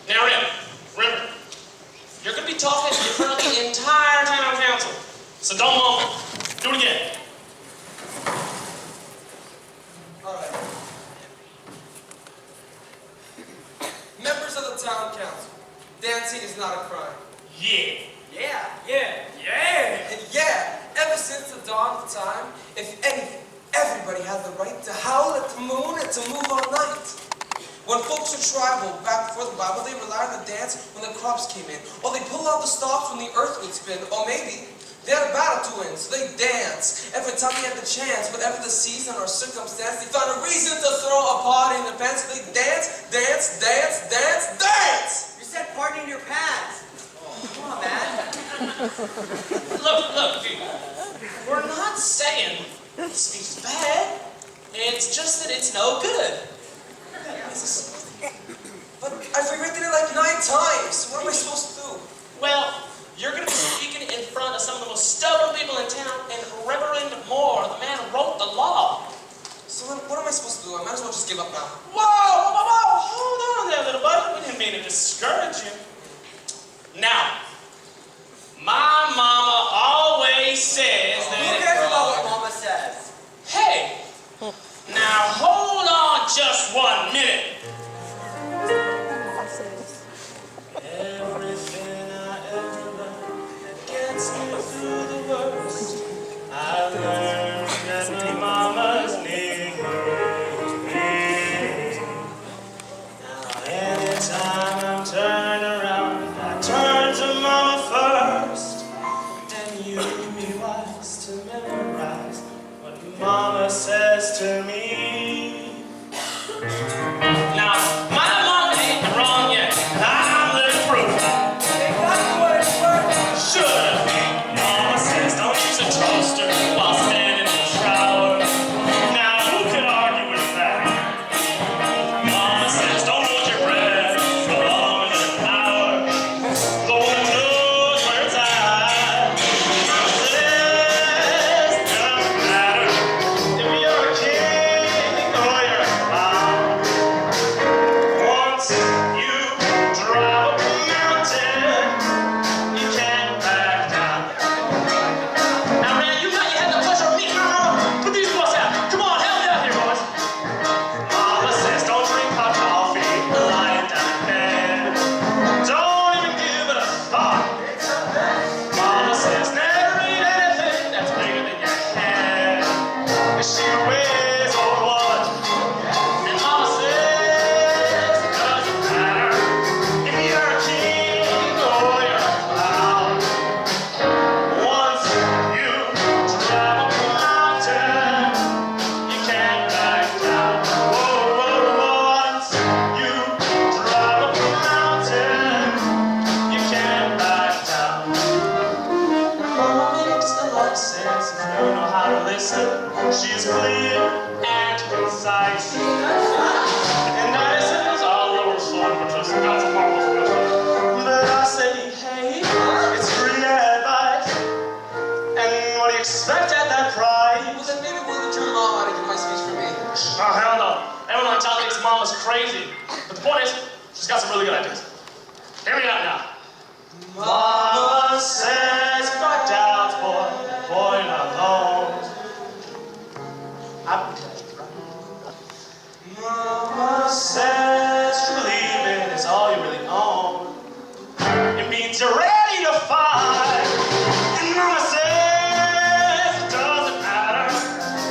Now, remember, you're going to be talking in front of the entire town council. So don't mumble. Do it again. All right. Members of the town council, dancing is not a crime. Yeah. Yeah. And yeah, ever since the dawn of time, if anything, everybody had the right to howl at the moon and to move all night. When folks were tribal, back before the Bible, they relied on the dance when the crops came in. Or they pulled out the stalks when the earth would spin. Or maybe they had a battle to win, so they danced. Every time they had the chance, whatever the season or circumstance, they found a reason to throw a party in the pants. So they dance. You said party in your pants. Come on, man. Look, dude. We're not saying this is bad. It's just that it's no good. But I've rewritten it like 9 times. What am I supposed to do? Well, you're going to be speaking in front of some of the most stubborn people in town, and Reverend Moore, the man who wrote the law. So Son, what am I supposed to do? I might as well just give up now. Whoa! Hold on there, little buddy. We didn't mean to discourage you. Now, my mama always says Who that... cares about what Mama says? Hey! Now, hold on just 1 minute. Everything I ever learned gets me through the worst. I learned that my mama's near me. Now, anytime I'm turned around, I turn to mama first. And you be wise to memorize what mama says to me. Now, my mama ain't wrong yet. I'm the proof. Exactly what it's worth. Should be. Mama says don't use a toaster while standing in the shower. Now, who could argue with that? Mama says don't hold your breath for longer than an hour. The one knows where it's at. Mama says it doesn't matter if you're a king or you're a clown. Once you drive up a mountain, you can't back down. Now, man, you had the pleasure of meeting my mama. Put these boys out. Come on, help me out here, boys. Mama says don't drink hot coffee lying down in bed. Don't even give it a thought. Mama says never eat anything that's bigger than your head. She weighs over what? And Mama says it doesn't matter if you're a king or you're a clown. Once you travel the mountain, you can't back down. Once you travel the mountain, you can't back down. Mama makes a lot of sense if you know how to listen. She's clear and concise. And nice is all a little fun, but just got some marbles with her. But I say, hey, it's free advice. And what do you expect at that price? Well, then maybe we'll let your mom out to give my speech for me. Oh, hell no. Everyone on top thinks mama's crazy. But the point is, she's got some really good ideas. Hear me out now. Mama says, got doubts, boy, not alone. Mama says believing is all you really own. It means you're ready to fight. And Mama says it doesn't matter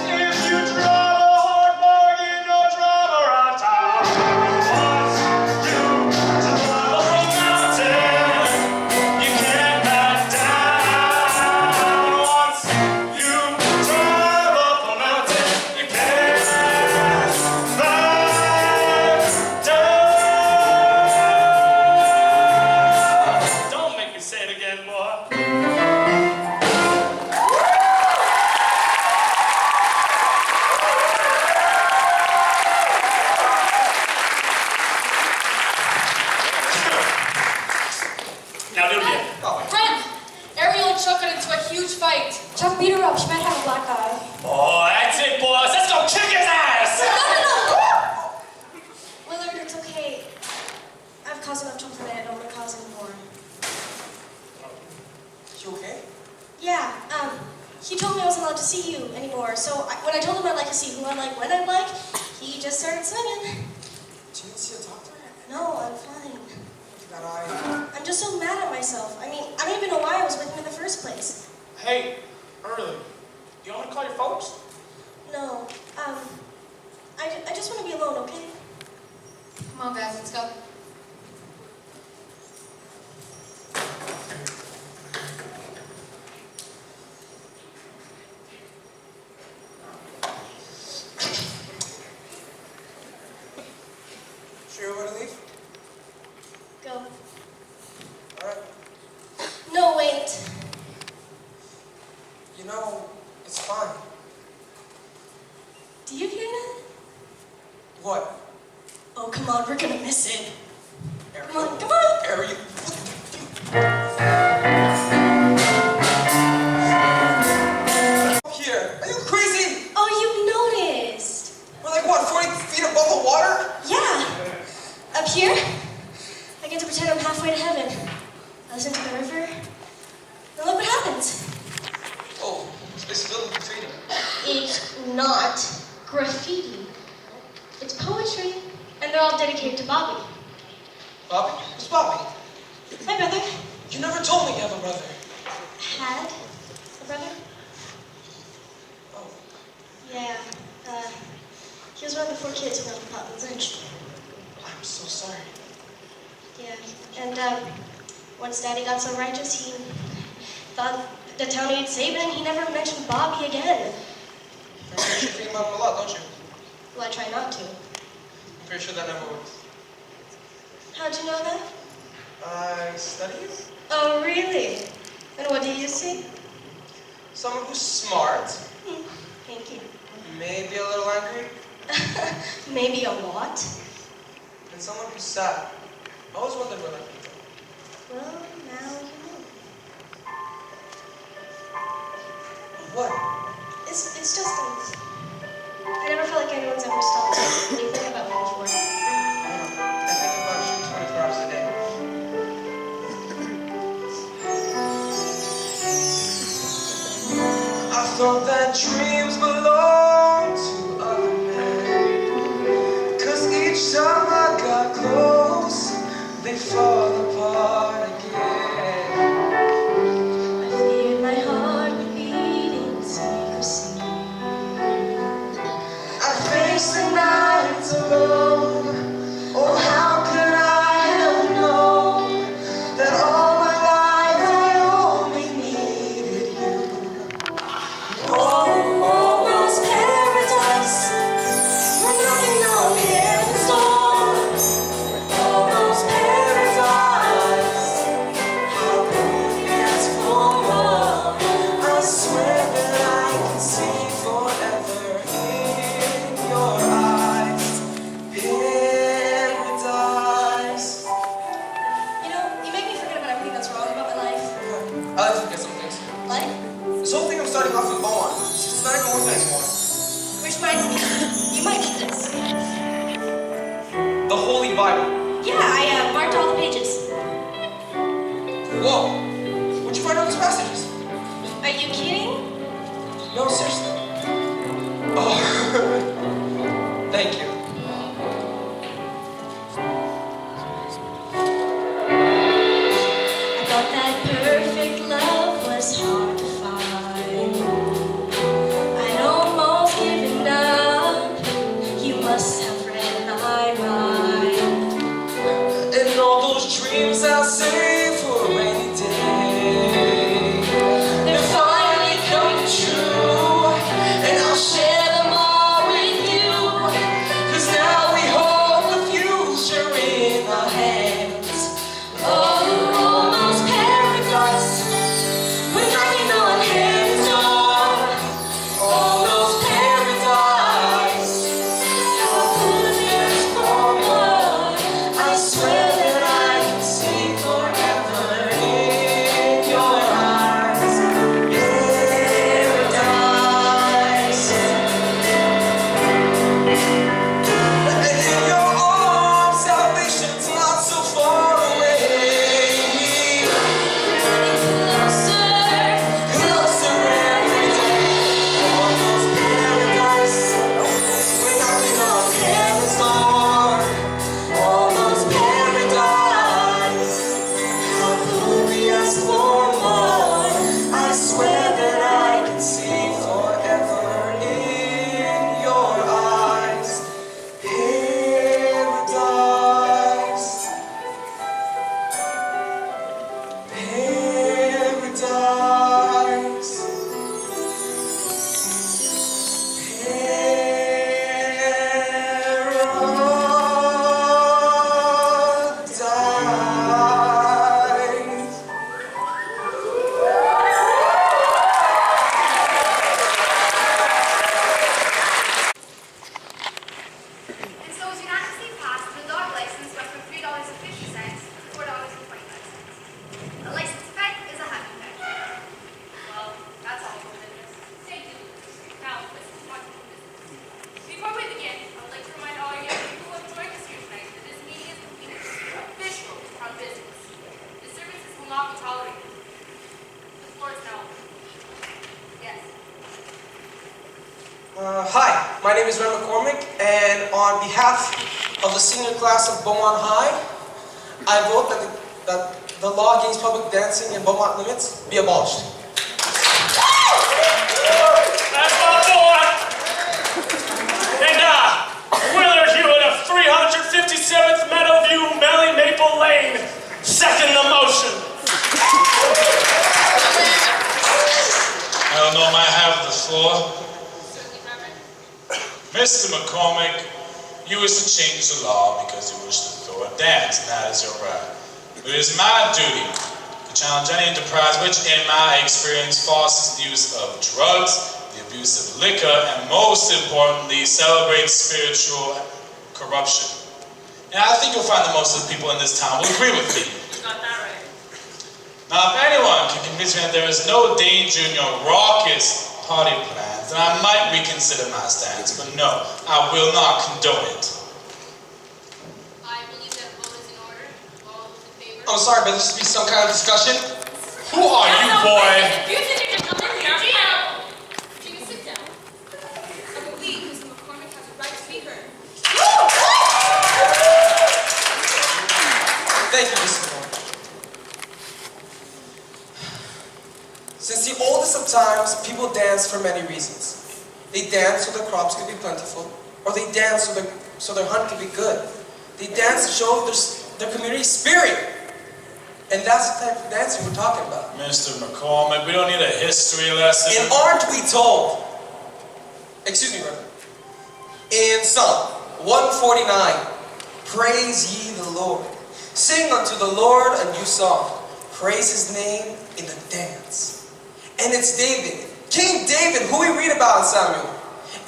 if you drive a hard bargain or drive around town. Once you drive up a mountain, you can't back down. Once you drive up a mountain, you can't back down. Don't make me say it again, boy. Now do it again. Friend! Ariel and Chuck got into a huge fight. Chuck beat her up. She might have a black eye. Oh, that's it, boys. Let's go kick his ass. No! Willard, it's okay. I've caused enough trouble today. I don't want to cause any more. You okay? Yeah, he told me I wasn't allowed to see you anymore. So when I told him I'd like to see who I like, when I'd like, he just started swinging. Did you see a doctor? No, I'm fine. That eye. I'm just so mad at myself. I mean, I don't even know why I was with him in the first place. Hey, early. Do you want me to call your folks? No, I just want to be alone, okay? Come on, guys, let's go. Sure you want to leave? Go. All right. No, wait. You know, it's fine. Do you hear that? What? Oh, come on, we're gonna miss it. Ariel? Come on, come on! Ariel? Here. Are you crazy? Oh, you noticed. 40 feet above the water? Yeah. Up here, I get to pretend I'm halfway to heaven. I listen to the river, and look what happens. Oh, it's filled with graffiti. It's not graffiti. It's poetry, and they're all dedicated to Bobby. Bobby? Who's Bobby? My brother You never told me you have a brother. had a brother. Oh. Yeah, he was one of the 4 kids who went to Putnam's Ridge. I'm so sorry. Yeah, and once Daddy got so righteous, he thought the town needed saving, and he never mentioned Bobby again. You should think about him a lot, don't you? Well, I try not to. I'm pretty sure that never works. How'd you know that? I study you? Oh, really? And what do you see? Someone who's smart, Thank you. maybe a little angry, Maybe a lot. and someone who's sad. I always wondered what that means. Well, now you know. What? It's just things. I never felt like anyone's ever stopped really thinking about me before. I think about you 24 hours a day. I thought that dreams belonged to other men, 'cause each time I got close, they fall apart again. I feared my heart would beat in secrecy. I faced the nights alone. Oh, how could I have known that all my life I only needed you? Oh, almost paradise. We're knocking on heaven's door. Almost paradise. How could we ask for more? I swear that I can see forever in your eyes. Paradise. You know, you make me forget about everything that's wrong about my life. I like to forget some things. Like? This whole thing I'm starting off with Bowen. It's not even worth it anymore. Which reminds me, you might need this. The Holy Bible. Yeah, I marked all the pages. Whoa. Where'd you find all these passages? Are you kidding? No, seriously. Oh. Thank you. I thought that perfect love was hard to find. I'd almost given up. You must have read my mind. And all those dreams I'll save for a rainy day, They're finally coming true, and I'll share them all with you. 'Cause now we hold the future in our hands. oh, almost paradise. We're knocking on heaven's door. Almost paradise. How could we ask for more? I swear that I can see forever in your eyes. Paradise. And in your arms, salvation's not so far away. Closer. Closer every day. Almost paradise. We're knocking on heaven's door. Almost paradise. How could we ask for more? I swear that I can see forever in your eyes. Paradise. Paradise. name is Ren McCormick, and on behalf of the senior class of Beaumont High, I vote that the law against public dancing in Beaumont limits be abolished. That's my boy! And Willard Hewitt of 357th Meadowview, Valley Maple Lane, second the motion. I don't know, may I have the floor? Mr. McCormick, you wish to change the law because you wish to throw a dance, and that is your right. It is my duty to challenge any enterprise which, in my experience, fosters the use of drugs, the abuse of liquor, and most importantly, celebrates spiritual corruption. And I think you'll find that most of the people in this town will agree with me. You got that right. Now, if anyone can convince me that there is no danger in your raucous party plans, then I might reconsider my stance. But no, I will not condone it. I believe that a vote is in order. All those in favor? I'm sorry, but there should be some kind of discussion. Who are you, boy? You think you can come in here? Gino! Can you sit down? I believe Mr. McCormick has a right to be heard. Thank you, Mr. Moore. Since the oldest of times, people dance for many reasons. They dance so their crops can be plentiful, or they dance so their hunt can be good. They dance to show their community spirit. And that's the type of dancing we're talking about. Mr. McCormick, we don't need a history lesson. And aren't we told, excuse me, brother, in Psalm 149, praise ye the Lord. Sing unto the Lord a new song. Praise his name in the dance. And it's David, King David, who we read about in Samuel.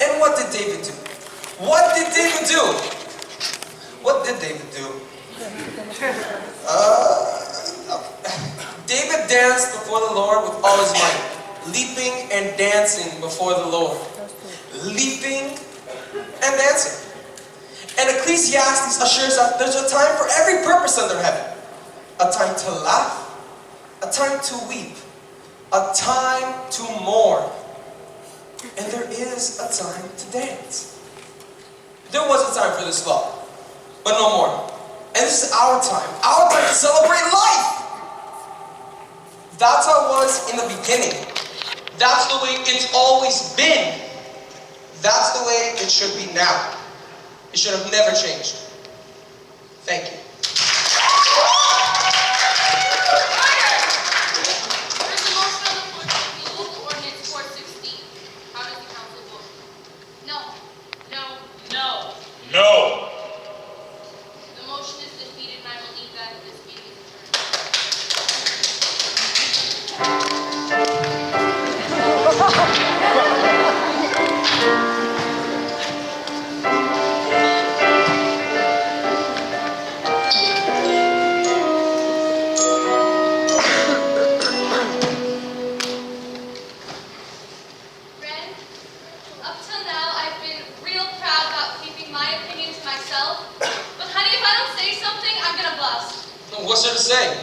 And what did David do? What did David do? What did David do? David danced before the Lord with all his might, leaping and dancing before the Lord. Leaping and dancing. And Ecclesiastes assures that there's a time for every purpose under heaven. A time to laugh, a time to weep, a time to mourn, and there is a time to dance. There was a time for this law, but no more. And this is our time to celebrate life. That's how it was in the beginning. That's the way it's always been. That's the way it should be now. It should have never changed. Thank you. There's a motion on the floor to repeal local ordinance 416. How does the council vote? No. No. No. No. The motion is defeated, and I believe that this meeting is adjourned. Ren, up till now, I've been real proud about keeping my opinion to myself. But honey, if I don't say something, I'm gonna bust. What's there to say?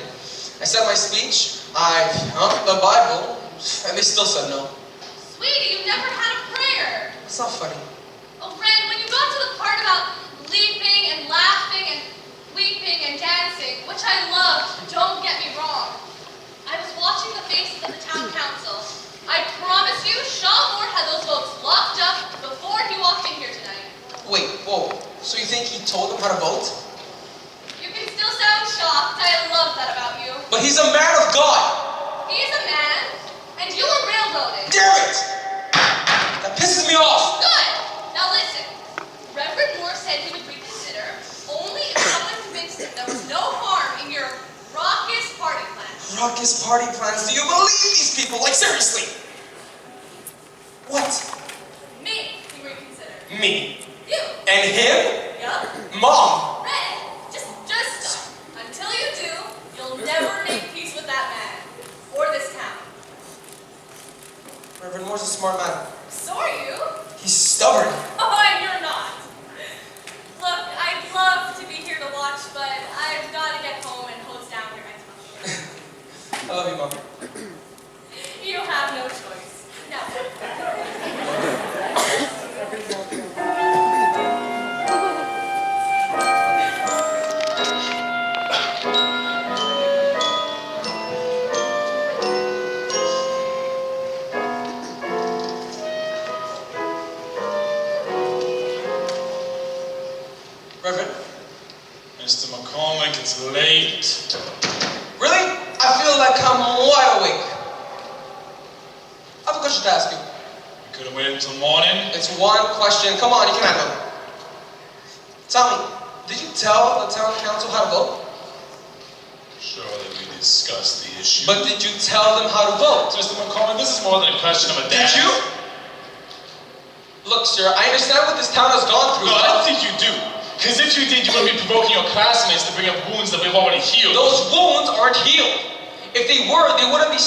I said my speech, I humped the Bible, and they still said no. Sweetie, you never had a prayer. It's not funny. Oh, Ren, when you got to the part about leaping and laughing and weeping and dancing, which I loved, don't get me wrong. I was watching the faces of the town council. I promise you, Sean Moore had those votes locked up before he walked in here tonight. Wait, whoa. So you think he told them how to vote? You can still sound shocked. I love that about you. But he's a man of God. He's a man, and you were railroaded. Damn it! That pisses me off. Good. Now listen. Reverend Moore said he would reconsider only if someone convinced him there was no harm in your raucous party plan. Raucous party plans. Do you believe these people? Like, seriously? What? Me can reconsider. Me. You. And him? Yup. Mom. Red. Just stop. Until you do, you'll never make peace with that man. Or this town. Reverend Moore's a smart man. So are you. He's stubborn. Oh, and you're not. Look, I'd love to be here to watch, but I've got to get home and hose down your ex-husband. I love you, Mom. You have no choice. No. Reverend? Mr. McCormick, it's late. Really? I feel like I'm wide awake. I have a question to ask you. You couldn't wait until morning? It's one question. Come on, you can handle it. Tell me, did you tell the town council how to vote? Surely we discussed the issue. But did you tell them how to vote? Mr. McCormick, this is more than a question of a Did dance. you? Look, sir, I understand what this town has gone through. No, I don't think you do. Because if you did, you wouldn't be provoking your classmates to bring up wounds that we've already healed. Those wounds aren't healed. If they were, they wouldn't be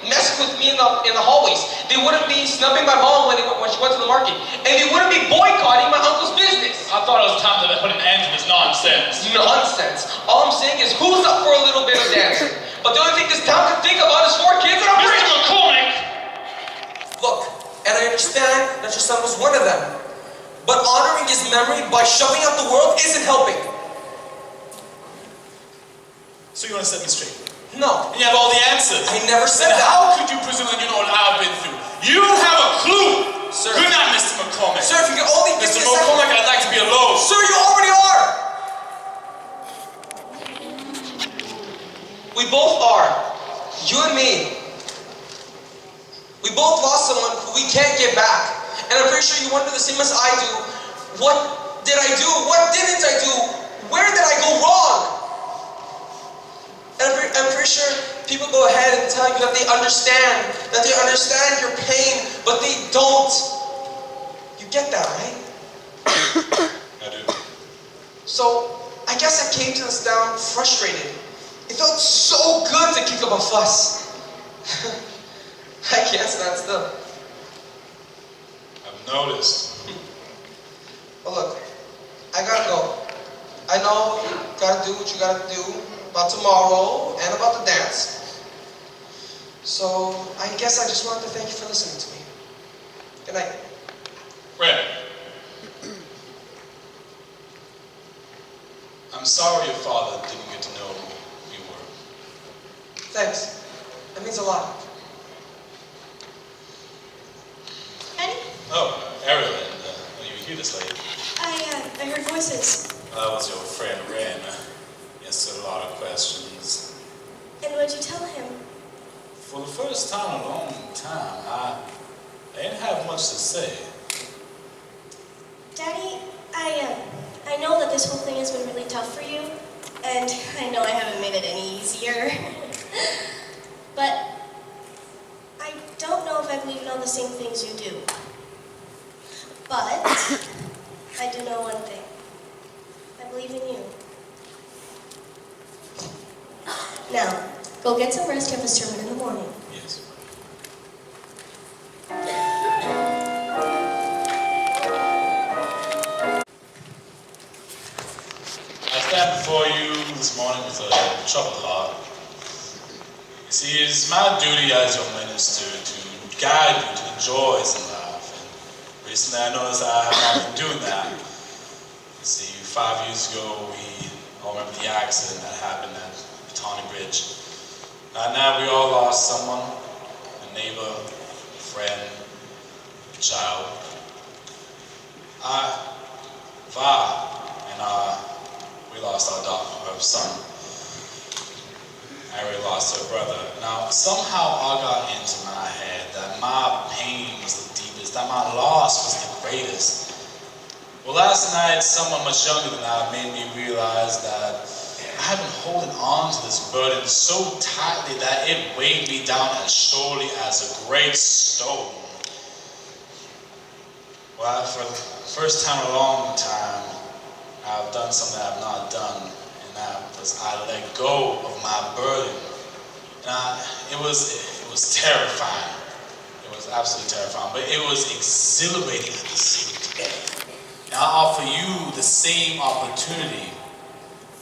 messing with me in the hallways. They wouldn't be snubbing my mom when she went to the market. And they wouldn't be boycotting my uncle's business. I thought it was time to put an end to this nonsense. Nonsense. All I'm saying is, who's up for a little bit of dancing? But the only thing this town can think about is 4 kids and a Mr. bridge. McCormick! Look, and I understand that your son was one of them. But honoring his memory by shoving out the world isn't helping. So you want to set me straight? No. And you have all the answers. I never said Then that. how could you presume that you know what I've been through? You don't have a clue! Sir. Good night, Mr. McCormick. Sir, if you could only give Mr. me a second. McCormick, I'd like to be alone. Sir, you already are! We both are. You and me. We both lost someone who we can't get back. And I'm pretty sure you wonder the same as I do. What did I do? What didn't I do? Where did I go wrong? And I'm pretty sure people go ahead and tell you that they understand your pain, but they don't. You get that, right? I do. So, I guess I came to this town frustrated. It felt so good to kick up a fuss. I can't stand still. I've noticed. But look, I gotta go. I know you gotta do what you gotta do about tomorrow and about the dance. So, I guess I just wanted to thank you for listening to me. Good night. Red. I'm sorry your father didn't get to know who you were. Thanks. That means a lot. Eddie? Oh, Ariel, and you were here this late. I heard voices. That was your friend Ren. He answered a lot of questions. And what'd you tell him? For the first time in a long time, I didn't have much to say. Daddy, I know that this whole thing has been really tough for you, and I know I haven't made it any easier. But I don't know if I believe in all the same things you do. But I do know one thing. I believe in you. Now, go get some rest. You have a sermon in the morning. Yes. I stand before you this morning with a troubled heart. You see, it's my duty as your minister to guide you to the joys in life. And recently I noticed I have not been doing that. You see, 5 years ago we all remember the accident that happened at the Tawny Bridge. Now we all lost someone, a neighbor, a friend, a child. Va, and we lost our son. Ari lost her brother. Now, somehow I got into my head that my pain was the deepest, that my loss was the greatest. Well, last night, someone much younger than I made me realize that I had been holding on to this burden so tightly that it weighed me down as surely as a great stone. Well, for the first time in a long time, I've done something I've not done, and that was I let go of my burden. And it was terrifying. It was absolutely terrifying, but it was exhilarating at the same time. And I offer you the same opportunity.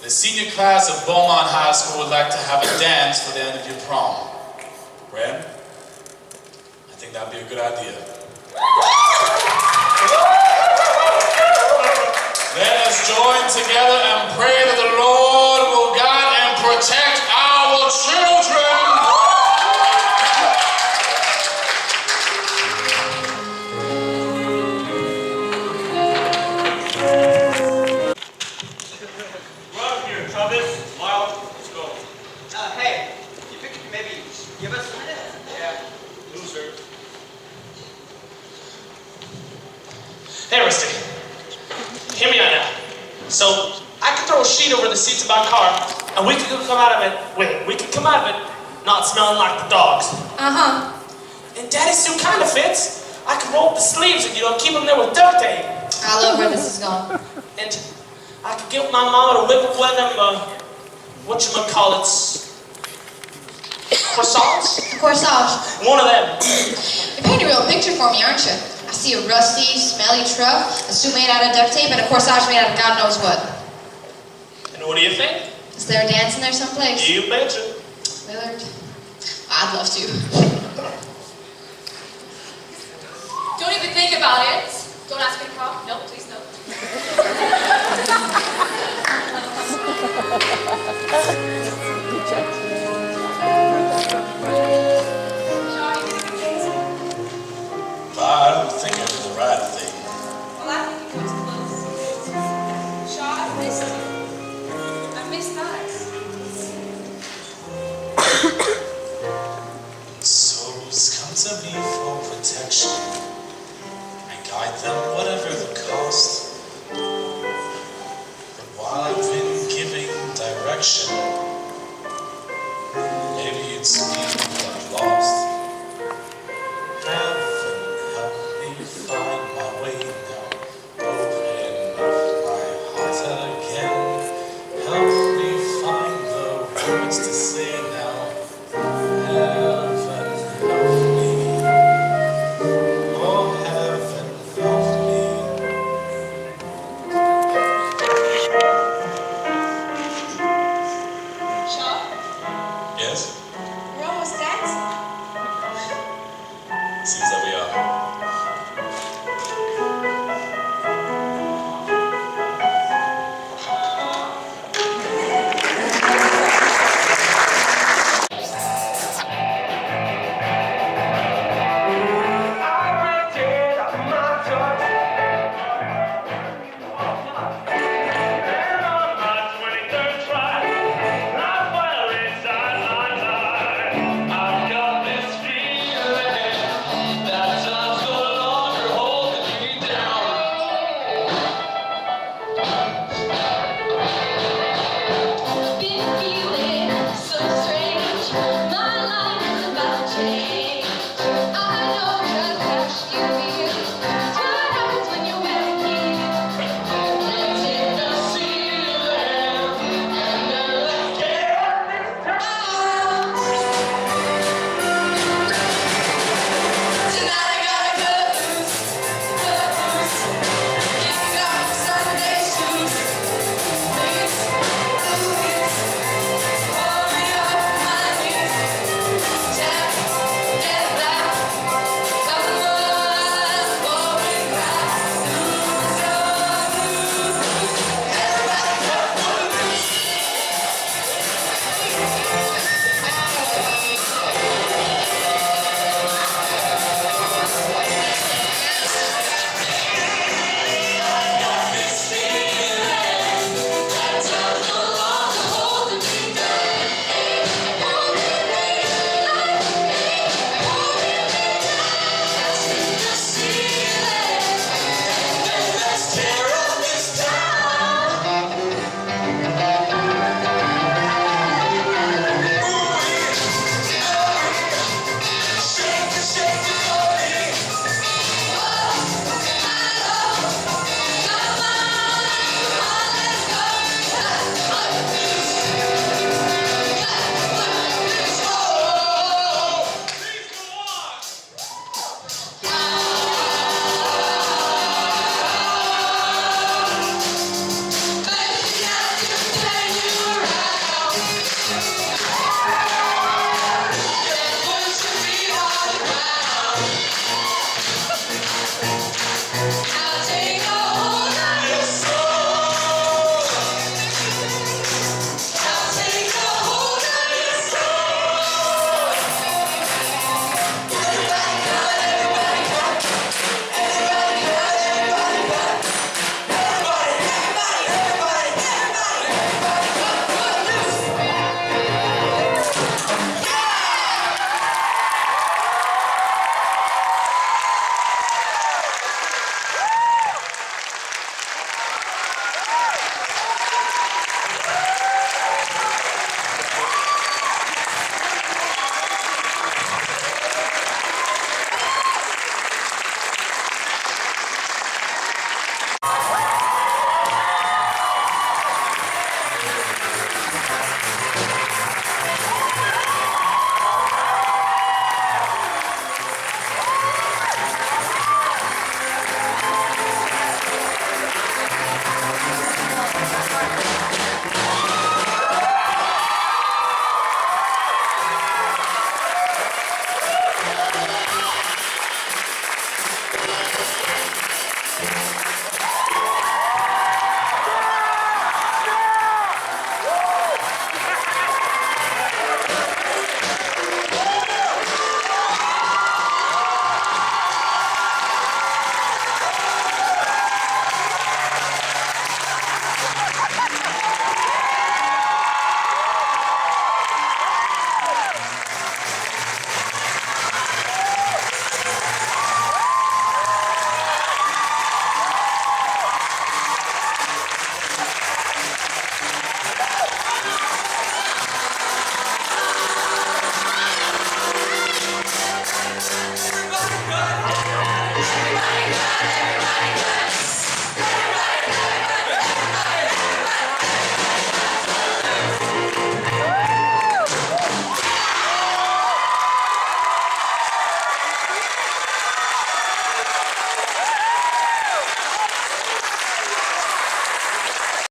The senior class of Beaumont High School would like to have a dance for the end of your prom. Ren, I think that'd be a good idea. Let us join together and pray that the Lord will guide and protect our children. So I could throw a sheet over the seats of my car, and we could come out of it. Wait, we could come out of it not smelling like the dogs. Uh-huh. And Daddy's suit kind of fits. I could roll up the sleeves and keep them there with duct tape. I love where this is going. And I could get my mama to whip up one of them, whatchamacallits, croissants? Corsage. One of them. You're painting a real picture for me, aren't you? I see a rusty, smelly truck, a suit made out of duct tape, and a corsage made out of God knows what. And what do you think? Is there a dance in there someplace? You betcha. Willard? I'd love to. Don't even think about it. Don't ask me to prom. No, please no. I don't think I did the right thing. Well, I think it was close. Shaw, I missed you. I missed us. Souls come to me for protection. I guide them whatever the cost. But while I've been giving direction, maybe it's me that I've lost. Heaven help me find my way now. Open up my heart again. Help me find the words to say now. Heaven help me. Oh, heaven help me. Everybody cut, everybody cut.